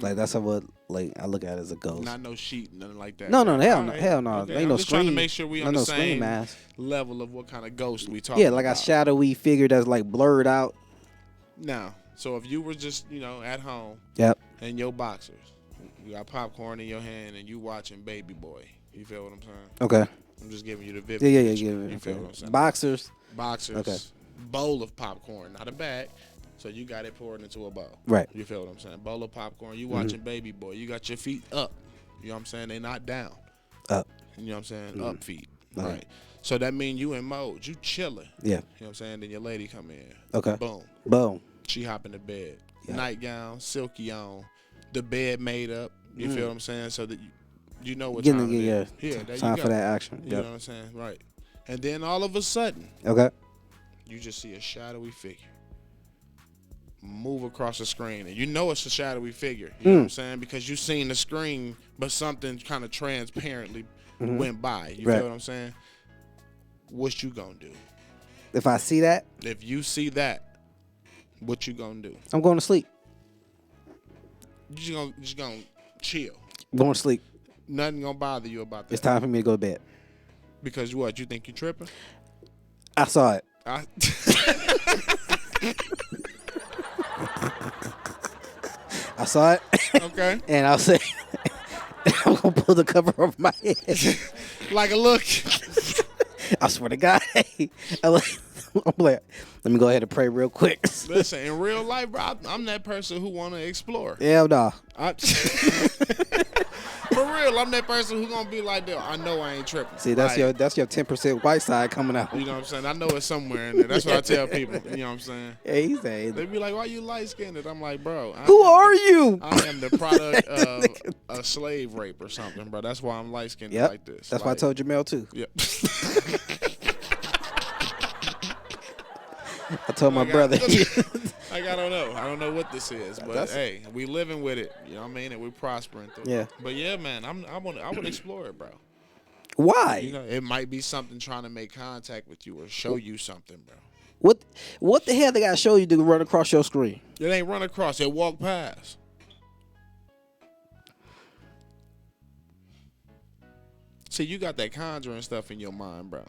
Like that's what I look at it as a ghost. Not no sheet, nothing like that. No, right? hell All no, right. hell no. Okay, Ain't I'm no just screen. trying to make sure we on no the screen same mask. level of what kind of ghost we talking Yeah, like about. a shadowy figure that's like blurred out. Now, so if you were just at home, Yep. and your boxers, you got popcorn in your hand, and you watching Baby Boy, you feel what I'm saying? Okay. I'm just giving you the vivid. Yeah. picture. You You feel what I'm saying? Boxers. Boxers, Okay. bowl of popcorn, not a bag. So you got it poured into a bowl. Right. You feel what I'm saying? Bowl of popcorn. You watching Baby Boy. You got your feet up. You know what I'm saying? They not down. Up. You know what I'm saying? Up feet. Right. So that mean you in mode. You chilling. Yeah. You know what I'm saying? Then your lady come in. Okay. Boom. Boom. She hop in the bed. Yeah. Nightgown, silky on. The bed made up. You feel what I'm saying? So that you know what Getting time it is. Yeah, there time you for go. that action. You know what I'm saying? Right. And then all of a sudden, Okay. you just see a shadowy figure move across the screen, and you know it's a shadowy figure. You know what I'm saying? Because you seen the screen, but something kind of transparently went by. You Right. feel what I'm saying? What you gonna do? If I see that, If you see that, what you gonna do? I'm going to sleep. You just gonna chill. I'm going to sleep. Nothing gonna bother you about that. It's time for me to go to bed. Because what? You think you tripping? I saw it. I saw it. Okay. And I'll say, I'm going to pull the cover over my head. Like a look. I swear to God. I'm like, let me go ahead and pray real quick. Listen, in real life, bro, I'm that person who want to explore. Hell no. For real, I'm that person who gonna be like, I know I ain't tripping. See, that's Like, your 10% white side coming out. You know what I'm saying? I know it's somewhere in there. That's what I tell people. You know what I'm saying? Hey, he say, They be like, why you light skinned? I'm like, bro. who are you? I am the product of a slave rape or something, bro. That's why I'm light skinned Yep. like this. That's why I told Jamel too. Yep. I told my brother. Like, I don't know. I don't know what this is, but hey, we living with it. You know what I mean? And we prospering through it. Yeah. But yeah, man, I would explore it, bro. Why? You know, it might be something trying to make contact with you or show you something, bro. What the hell they got to show you to run across your screen? It ain't run across. It walk past. See, you got that conjuring stuff in your mind, bro.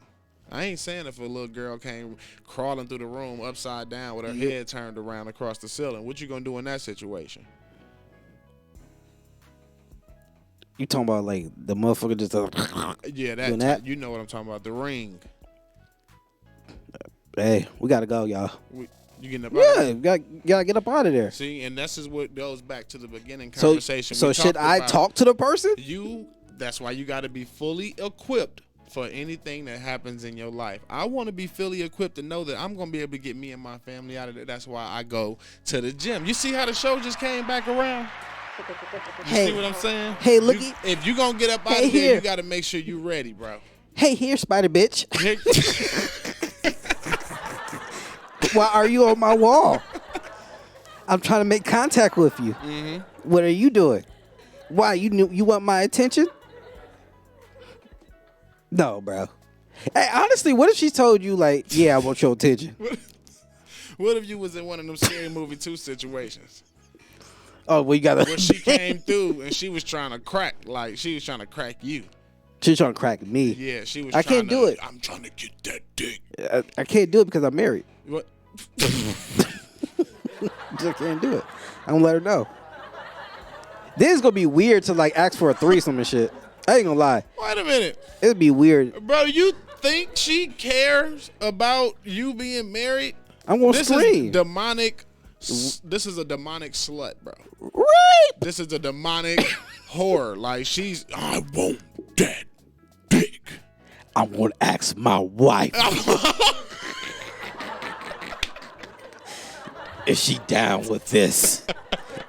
I ain't saying if a little girl came crawling through the room upside down with her head turned around across the ceiling. What you gonna do in that situation? You talking about like the motherfucker just Yeah, doing that. that? You know what I'm talking about. The ring. Hey, we gotta go, y'all. You getting up out of Yeah, there? you gotta get up out of there. See, and this is what goes back to the beginning So, conversation. so We should talked I about talk to the person? That's why you got to be fully equipped for anything that happens in your life. I want to be fully equipped to know that I'm going to be able to get me and my family out of there. That's why I go to the gym. You see how the show just came back around? You see what I'm saying? Hey, look. If you going to get up out Hey, of there, here. you got to make sure you ready, bro. Hey, here, spider bitch. Why are you on my wall? I'm trying to make contact with you. Mm-hmm. What are you doing? Why you want my attention? No, bro. Hey, honestly, what if she told you like, yeah, I want your attention? What if you was in one of them Scary Movie 2 situations? Oh, well, you gotta. Where she came through and she was trying to crack, like she was trying to crack you. She's trying to crack me. Yeah, she was. I can't do it. I'm trying to get that dick. I can't do it because I'm married. What? Just can't do it. I'm gonna let her know. This is gonna be weird to like ask for a threesome and shit. I ain't gonna lie. Wait a minute. It'd be weird. Bro, you think she cares about you being married? I'm gonna scream. Is demonic. This is a demonic slut, bro. Right? This is a demonic whore. Like I want that dick. I'm gonna ask my wife if she down with this,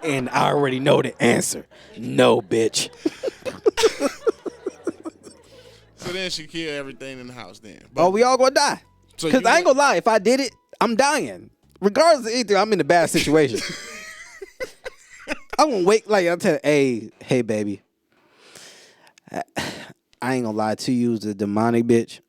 and I already know the answer. No, bitch. So then she kill everything in the house. Then. Oh, we all gonna die. So Cause I ain't gonna lie. If I did it, I'm dying. Regardless of anything, I'm in a bad situation. I'm gonna wake like I'll tell you, hey, baby. I ain't gonna lie to you, the demonic bitch.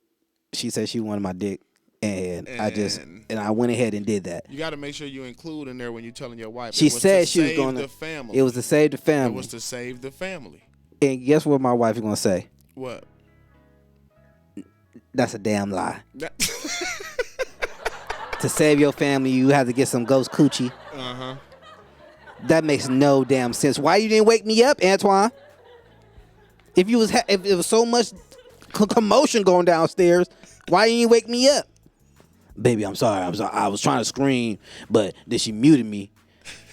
She said she wanted my dick, and I went ahead and did that. You got to make sure you include in there when you're telling your wife. She said she was going to. It was to save the family. It was to save the family. And guess what my wife is gonna say? What? That's a damn lie. To save your family, you have to get some ghost coochie. Uh-huh. That makes no damn sense. Why you didn't wake me up, Antoine? If it was so much commotion going downstairs, why you didn't wake me up? Baby, I'm sorry. I was trying to scream, but then she muted me.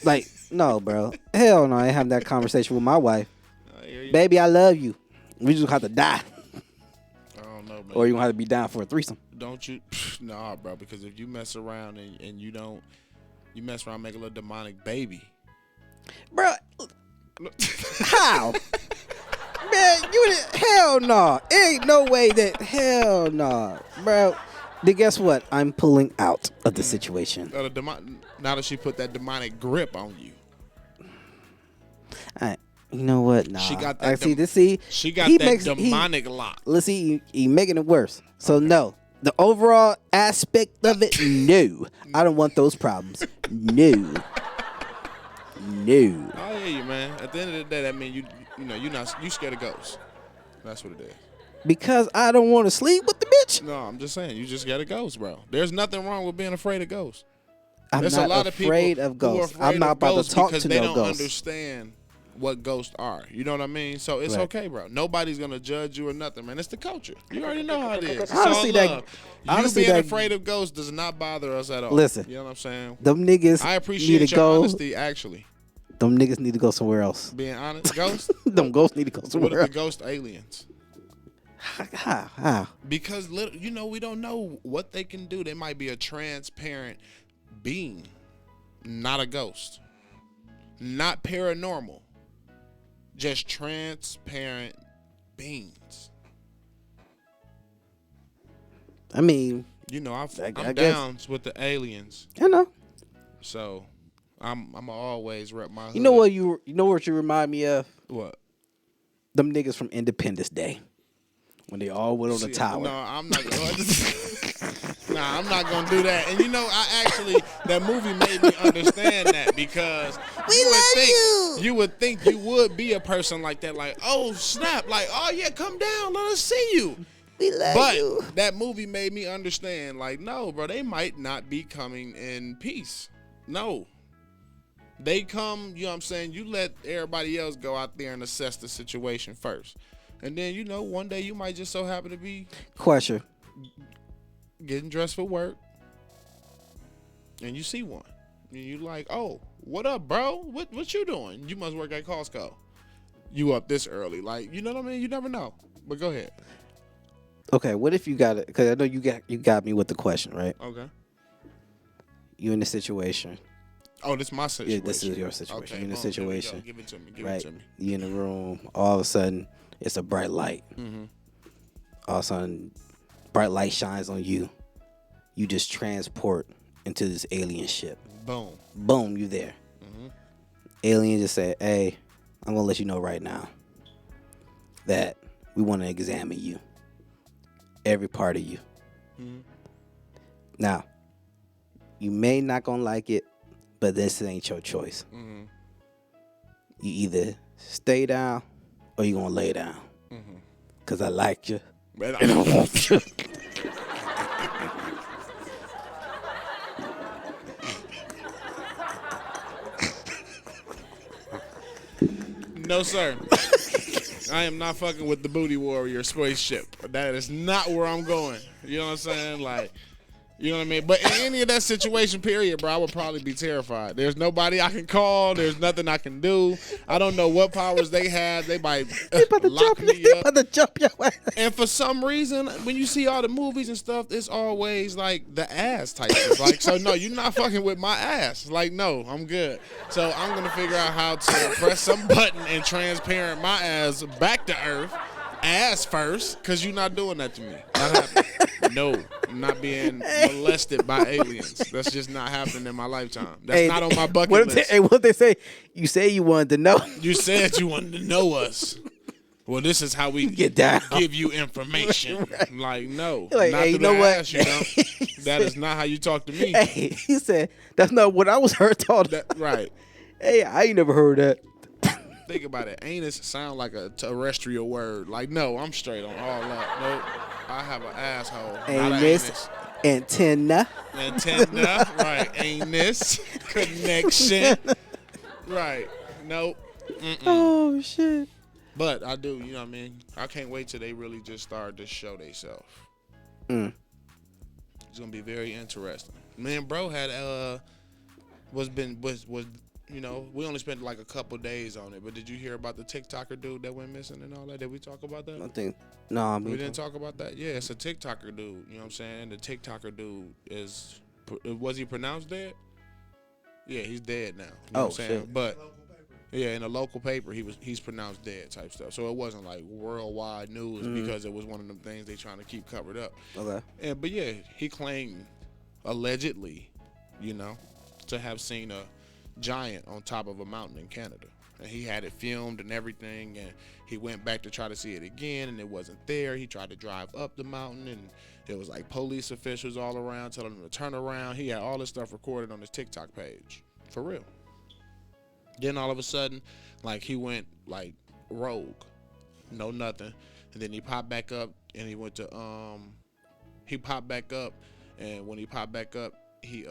Like, no, bro. Hell no, I ain't having that conversation with my wife. Baby, I love you. We just have to die. I don't know, man. Or you gonna have to be down for a threesome. Don't you? Nah, bro. Because if you mess around and you mess around, make a little demonic baby, bro. How? Man, hell no. Ain't no way that hell no, bro. Then guess what? I'm pulling out of the situation. Now that she put that demonic grip on you. You know what? Nah. She got that. She got that demonic lock. Let's see. He making it worse. So no. The overall aspect of it, no. I don't want those problems. No. No. I hear you, man. At the end of the day, that means you scared of ghosts. That's what it is. Because I don't want to sleep with the bitch. No, I'm just saying, you just scared of ghosts, bro. There's nothing wrong with being afraid of ghosts. There's a lot afraid of ghosts. I'm not about to talk to no ghosts. They don't understand what ghosts are. You know what I mean? So it's okay, bro. Nobody's gonna judge you or nothing, man. It's the culture. You already know how it is. Honestly, being afraid of ghosts does not bother us at all. Listen, you know what I'm saying? Them niggas. I appreciate your honesty, actually. Them niggas need to go somewhere else. Being honest, ghosts. Them ghosts need to go somewhere else. What if the ghost aliens? How? Because we don't know what they can do. They might be a transparent being, not a ghost, not paranormal. Just transparent beings. I mean, I'm down with the aliens. I know. So, I'm always rep my hood. You know what you remind me of? What? Them niggas from Independence Day when they all went on the tower. No, I'm not. Nah, I'm not gonna do that. And that movie made me understand that because you would think you would be a person like that, like, oh snap, like, oh yeah, come down, let us see you. We love you. But that movie made me understand, like, no, bro, they might not be coming in peace. No. They come, you know what I'm saying, you let everybody else go out there and assess the situation first. And then, one day you might just so happen to be question. Getting dressed for work, and you see one, and you like, oh, what up, bro? What you doing? You must work at Costco. You up this early, like, you know what I mean? You never know. But go ahead. Okay, what if you got it? Because I know you got me with the question, right? Okay. You in the situation. Oh, this is my situation. Yeah, this is your situation. Okay, you in the situation. Give it to me. Give it to me. You in the room. All of a sudden, it's a bright light. Mm-hmm. All of a sudden, bright light shines on you. You just transport into this alien ship. Boom. Boom, you there. Mm-hmm. Alien just said, hey, I'm going to let you know right now that we want to examine you. Every part of you. Mm-hmm. Now, you may not going to like it, but this ain't your choice. Mm-hmm. You either stay down or you going to lay down. Mm-hmm. Cause I like you. Man, And I want you. No, sir. I am not fucking with the booty warrior spaceship. That is not where I'm going. You know what I'm saying? Like, you know what I mean? But in any of that situation, period, bro, I would probably be terrified. There's nobody I can call. There's nothing I can do. I don't know what powers they have. They might lock me They up. about to jump your ass. And for some reason, when you see all the movies and stuff, it's always like the ass type shit. Like, so no, you're not fucking with my ass. Like, no, I'm good. So I'm gonna figure out how to press some button and transparent my ass back to Earth, ass first, cause you're not doing that to me. Not happening. No, I'm not being molested by aliens. That's just not happening in my lifetime. That's not on my bucket list. What they say? You say you wanted to know. You said you wanted to know us. Well, this is how we Get down. give you information. Right. Like, no. Like, not hey, you through know the what? ass, you know? That is not how you talk to me. Hey, he said that's not what I was heard taught. Right. Hey, I ain't never heard that. Think about it. Anus sound like a terrestrial word. Like, no, I'm straight on all that. Nope. I have an asshole. Not an Anus, antenna. Antenna. Right. Anus. Connection. Right. Nope. Mm-mm. Oh shit. But I do, you know what I mean? I can't wait till they really just start to show themselves. It's gonna be very interesting. Me and bro had was you know, we only spent like a couple days on it, but did you hear about the TikToker dude that went missing and all that? Did we talk about that? I think no, we didn't talk about that. Yeah, it's a TikToker dude. You know what I'm saying? The TikToker dude was he pronounced dead? Yeah, he's dead now. You know what I'm saying? Shit. But yeah, in a local paper, he's pronounced dead type stuff. So it wasn't like worldwide news because it was one of them things they trying to keep covered up. Okay. But yeah, he claimed allegedly, you know, to have seen a giant on top of a mountain in Canada. And he had it filmed and everything, and he went back to try to see it again, and it wasn't there. He tried to drive up the mountain, and it was like police officials all around telling him to turn around. He had all this stuff recorded on his TikTok page. For real. Then all of a sudden, like, he went like rogue, no nothing, and then he popped back up, and he went to he popped back up, and when he popped back up, he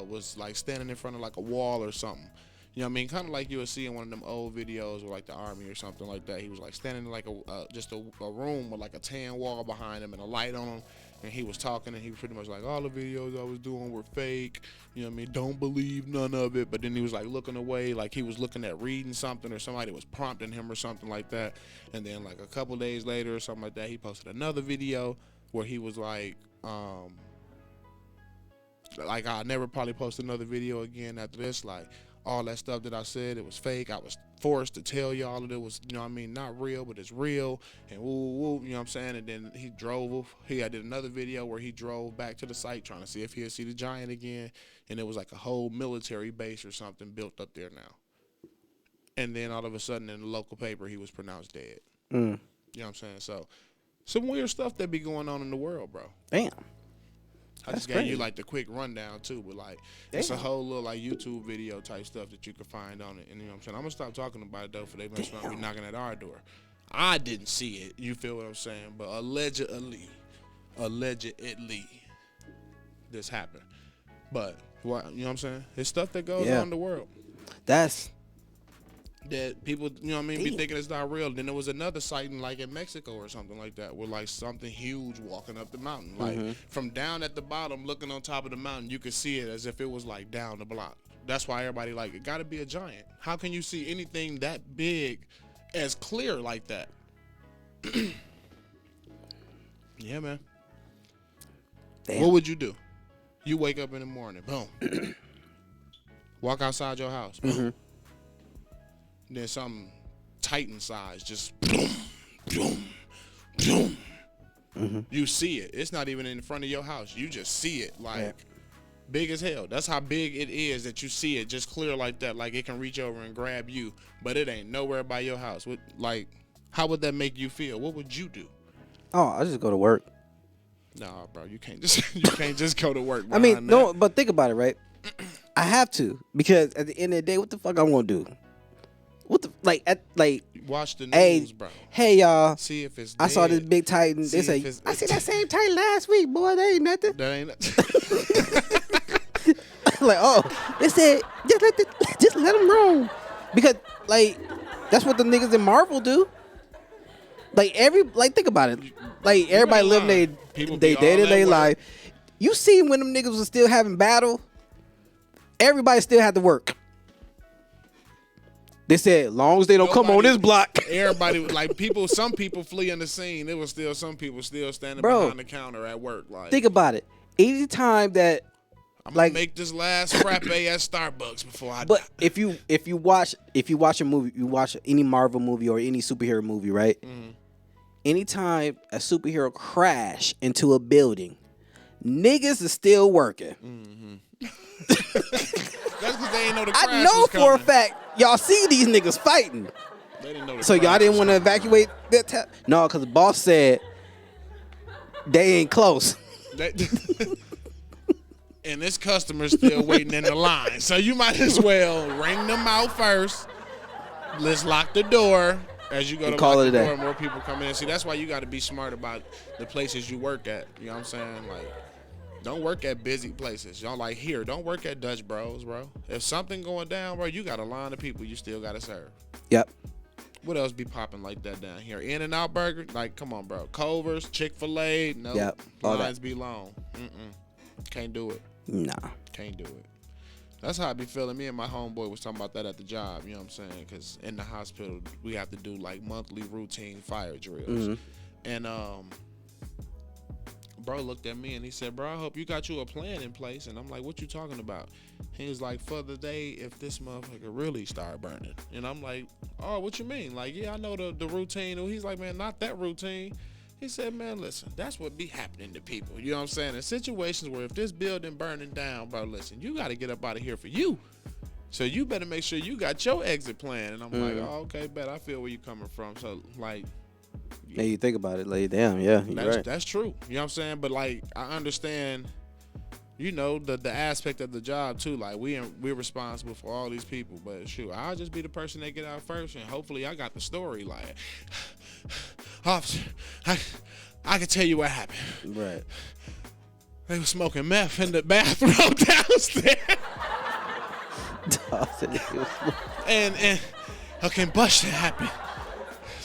was like standing in front of like a wall or something. You know what I mean? Kind of like you would see in one of them old videos with like the army or something like that. He was like standing in like just a room with like a tan wall behind him and a light on him. And he was talking, and he was pretty much like, all the videos I was doing were fake. You know what I mean? Don't believe none of it. But then he was like looking away, like he was looking at reading something, or somebody was prompting him or something like that. And then like a couple days later or something like that, he posted another video where he was like I'll never probably post another video again after this. Like, all that stuff that I said, it was fake. I was forced to tell y'all that it was, you know what I mean, not real, but it's real. And woo, you know what I'm saying? And then he did another video where he drove back to the site trying to see if he'd see the giant again. And it was like a whole military base or something built up there now. And then all of a sudden in the local paper, he was pronounced dead. You know what I'm saying? So, some weird stuff that be going on in the world, bro. Damn. I just gave you like the quick rundown too, but like it's a whole little like YouTube video type stuff that you can find on it. And you know what I'm saying? I'm gonna stop talking about it though, for they must not be knocking at our door. I didn't see it. You feel what I'm saying? But allegedly, this happened. But what, you know what I'm saying? It's stuff that goes on in the world. That people, you know what I mean, be thinking it's not real. Then there was another sighting like in Mexico or something like that, where like something huge walking up the mountain. Like from down at the bottom looking on top of the mountain, you could see it as if it was like down the block. That's why everybody like, it gotta be a giant. How can you see anything that big as clear like that? Yeah, man. Damn. What would you do? You wake up in the morning, boom. Walk outside your house, boom. Then something Titan size, just boom, boom, boom. You see it. It's not even in front of your house. You just see it like big as hell. That's how big it is that you see it just clear like that. Like it can reach over and grab you, but it ain't nowhere by your house. Like, how would that make you feel? What would you do? Oh, I just go to work. Nah, bro, you can't just go to work. I mean, no, but think about it, right? I have to, because at the end of the day, what the fuck I'm gonna do? Watch the hey, news, bro. Hey, y'all. See if it's. I saw this big Titan. They say, I see that same Titan last week, boy. That ain't nothing. That ain't. Like, oh, they said just let them roam, because like that's what the niggas in Marvel do. Like think about it. Like everybody living their day-to-day life. You see when them niggas was still having battle, everybody still had to work. They said, as long as they don't come on this block. Everybody, like some people fleeing the scene. There was still some people still standing behind the counter at work. Like, think about it. Anytime that I'm gonna make this last frappe at Starbucks before I. But if you watch a movie, you watch any Marvel movie or any superhero movie, right? Mm-hmm. Anytime a superhero crash into a building, niggas is still working. Mm-hmm. That's because they ain't know the crash I know was for a fact y'all see these niggas fighting. They didn't know the so y'all didn't want to evacuate that no, because the boss said they ain't close. And this customer's still waiting in the line. So you might as well ring them out first. Let's lock the door. As you go to lock the door, more people come in. See, that's why you got to be smart about the places you work at. You know what I'm saying? Like, don't work at busy places. Y'all like, here, don't work at Dutch Bros, bro. If something going down, bro, you got a line of people you still got to serve. Yep. What else be popping like that down here? In-N-Out Burger? Like, come on, bro. Culver's, Chick-fil-A? No. Yep. Lines be long. Can't do it. Nah. Can't do it. That's how I be feeling. Me and my homeboy was talking about that at the job, you know what I'm saying? Because in the hospital, we have to do, like, monthly routine fire drills. Mm-hmm. And bro looked at me and he said, bro, I hope you got you a plan in place. And I'm like, what you talking about? He was like, for the day if this motherfucker really start burning. And I'm like, oh, what you mean? Like, yeah, I know the routine. He's like, man, not that routine. He said, man, listen, that's what be happening to people. You know what I'm saying? In situations where if this building burning down, bro, listen, you got to get up out of here for you. So you better make sure you got your exit plan. And I'm like, oh, okay, bet. I feel where you coming from. So, like. Yeah, you think about it, lay it down. Yeah, you're right. That's true. You know what I'm saying? But, like, I understand, you know, the aspect of the job, too. Like, we're responsible for all these people. But, shoot, I'll just be the person that get out first. And hopefully I got the story. Like, officer, I can tell you what happened. Right. They were smoking meth in the bathroom downstairs. and a combustion happened.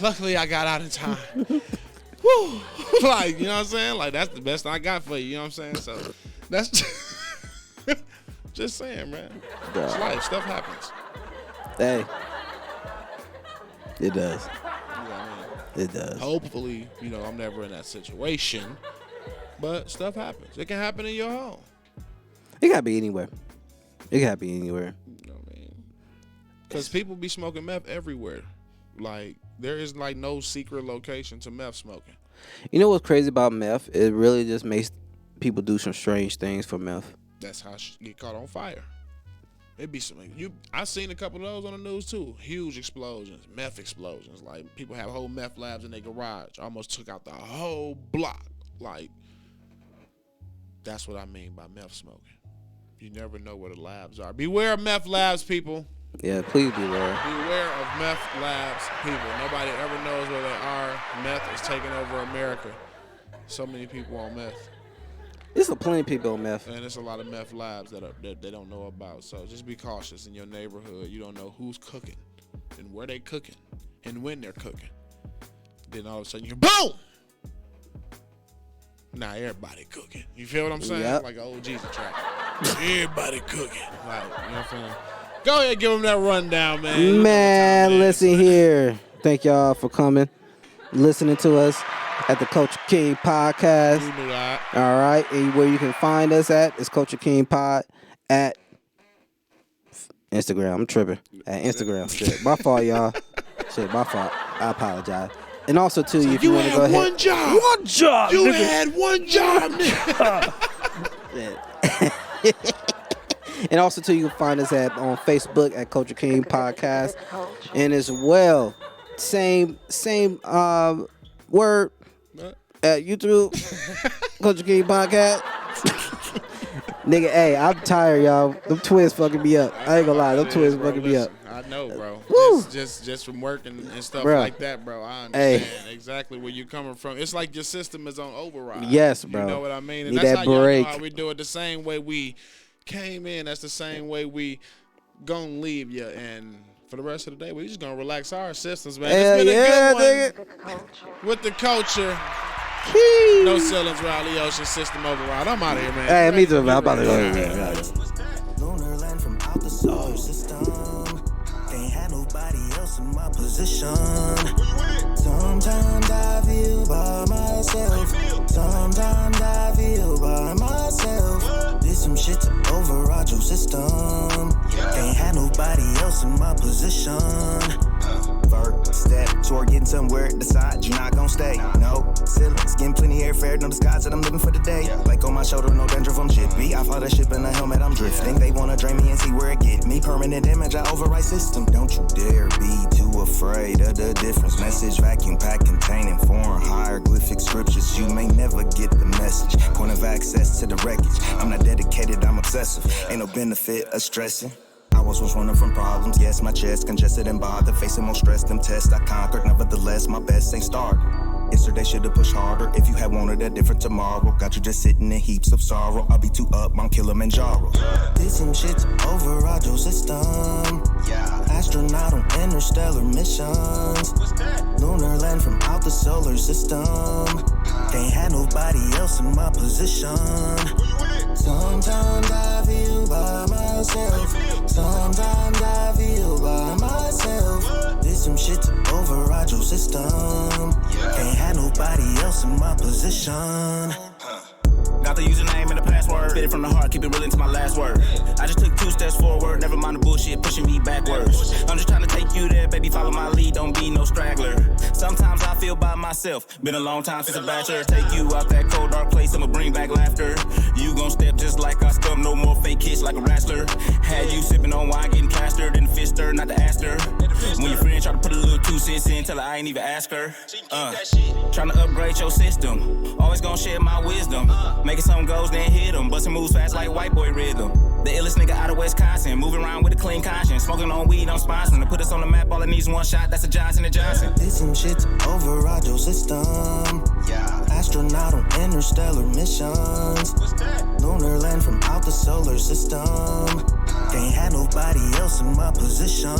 Luckily, I got out in time. Woo! Like, you know what I'm saying? Like, that's the best I got for you. You know what I'm saying? So, that's just saying, man. It's life. Stuff happens. Hey. It does. You know what I mean? It does. Hopefully, you know, I'm never in that situation. But stuff happens. It can happen in your home. It gotta be anywhere. It gotta be anywhere. You know what I mean? Because people be smoking meth everywhere. Like, there is, like, no secret location to meth smoking. You know what's crazy about meth? It really just makes people do some strange things for meth. That's how she get caught on fire. It'd be something. I seen a couple of those on the news, too. Huge explosions, meth explosions. Like, people have whole meth labs in their garage. Almost took out the whole block. Like, that's what I mean by meth smoking. You never know where the labs are. Beware of meth labs, people. Yeah, please beware. Beware of meth labs, people. Nobody ever knows where they are. Meth is taking over America. So many people on meth. There's a plenty of people on meth. And there's a lot of meth labs that they don't know about. So just be cautious in your neighborhood. You don't know who's cooking and where they cooking and when they're cooking. Then all of a sudden you boom! Now everybody cooking. You feel what I'm saying? Yep. Like an old Jesus track. Everybody cooking. Like, you know what I'm saying? Go ahead, give them that rundown, man. Man, listen here. Thank y'all for coming, listening to us at the Culture King Podcast. You knew that. All right, and where you can find us at is Culture King Pod at Instagram. I'm tripping. At Instagram. Shit, my fault, y'all. Shit, my fault. I apologize. And also, too, if you want to go ahead. One job. One job. You nigga. had one job, nigga. And also, too, you can find us on Facebook at Culture King Podcast. And as well, same word at YouTube, Culture King Podcast. Nigga, hey, I'm tired, y'all. Them twins fucking me up. I ain't gonna lie, them twins fucking me up. I know, bro. Woo. Just from working and stuff Bro. like that, bro. I understand exactly where you're coming from. It's like your system is on override. Yes, bro. You know what I mean? And Need that's that how y'all know break. how we do it. The same way we came in, that's the same way we gonna leave you. And for the rest of the day, we just gonna relax our systems, man. Hell It's been yeah, a good one with the culture. No ceilings, Raleigh Ocean, system override. I'm out of here, man. Hey, me too, man. I'm about to go. Lunar land from out the solar system. Can't have nobody else in my position. Sometimes I feel by myself. Sometimes I feel by myself. Did some shit to override your system. Can't have nobody else in my position. First step toward getting somewhere, decide you're not gonna stay. No ceilings, getting plenty airfare, no disguise that I'm living for the day. Like on my shoulder, no danger from jiffy. I fly that ship in a helmet, I'm drifting. They wanna drain me and see where it get me. Permanent damage, I override system. Don't you dare be too afraid of the difference. Message vacuum pack containing foreign hieroglyphic scriptures. You may never get the message. Point of access to the wreckage. I'm not dedicated, I'm obsessive. Ain't no benefit of stressing. I was once running from problems, yes, my chest congested and bothered. Facing more stress than tests I conquered, nevertheless, my best ain't started. Yesterday should've pushed harder, if you had wanted a different tomorrow. Got you just sitting in heaps of sorrow, I'll be too up, Mount Kilimanjaro. Did some shit to override your system. Astronaut on interstellar missions. Lunar land from out the solar system. Can't have nobody else in my position. Sometimes I feel by myself. Sometimes I feel by myself. Did some shit to override your system. Can't have nobody else in my position. Got the username and the password. Spit it from the heart, keep it real into my last word. I just took 2 steps forward, never mind the bullshit pushing me backwards. I'm just trying to take you there, baby, follow my lead, don't be no straggler. Sometimes I feel by myself, been a long time since a bachelor. Take you out that cold dark place, I'ma bring back laughter. You gon' step just like I stub, no more fake kiss like a wrestler. Had you sipping on wine, getting plastered, in the fist stirred, not to ask her. When your friend try to put a little 2 cents in, tell her I ain't even ask her. Trying to upgrade your system, always gon' share my wisdom. Making some goals, then hit them. Bustin' moves fast like white boy rhythm. The illest nigga out of Wisconsin. Moving around with a clean conscience. Smoking on weed, I'm sponsoring. To put us on the map, all it needs one shot. That's a Johnson & Johnson. Did some shit to override your system. Astronaut on interstellar missions. Lunar land from out the solar system. Can't have nobody else in my position.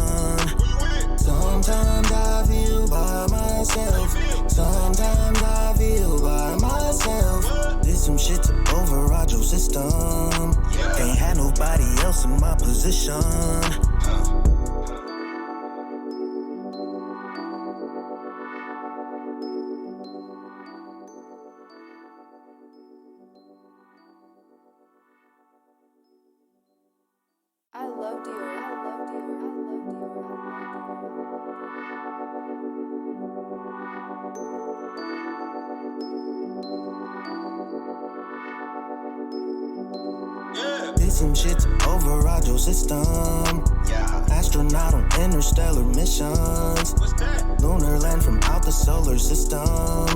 Sometimes I feel by myself. Sometimes I feel by myself. Did some shit to override your system. Can't have nobody else in my position. I love Dior. Did some shit to override your system. Astronaut on interstellar missions. Lunar land from out the solar system.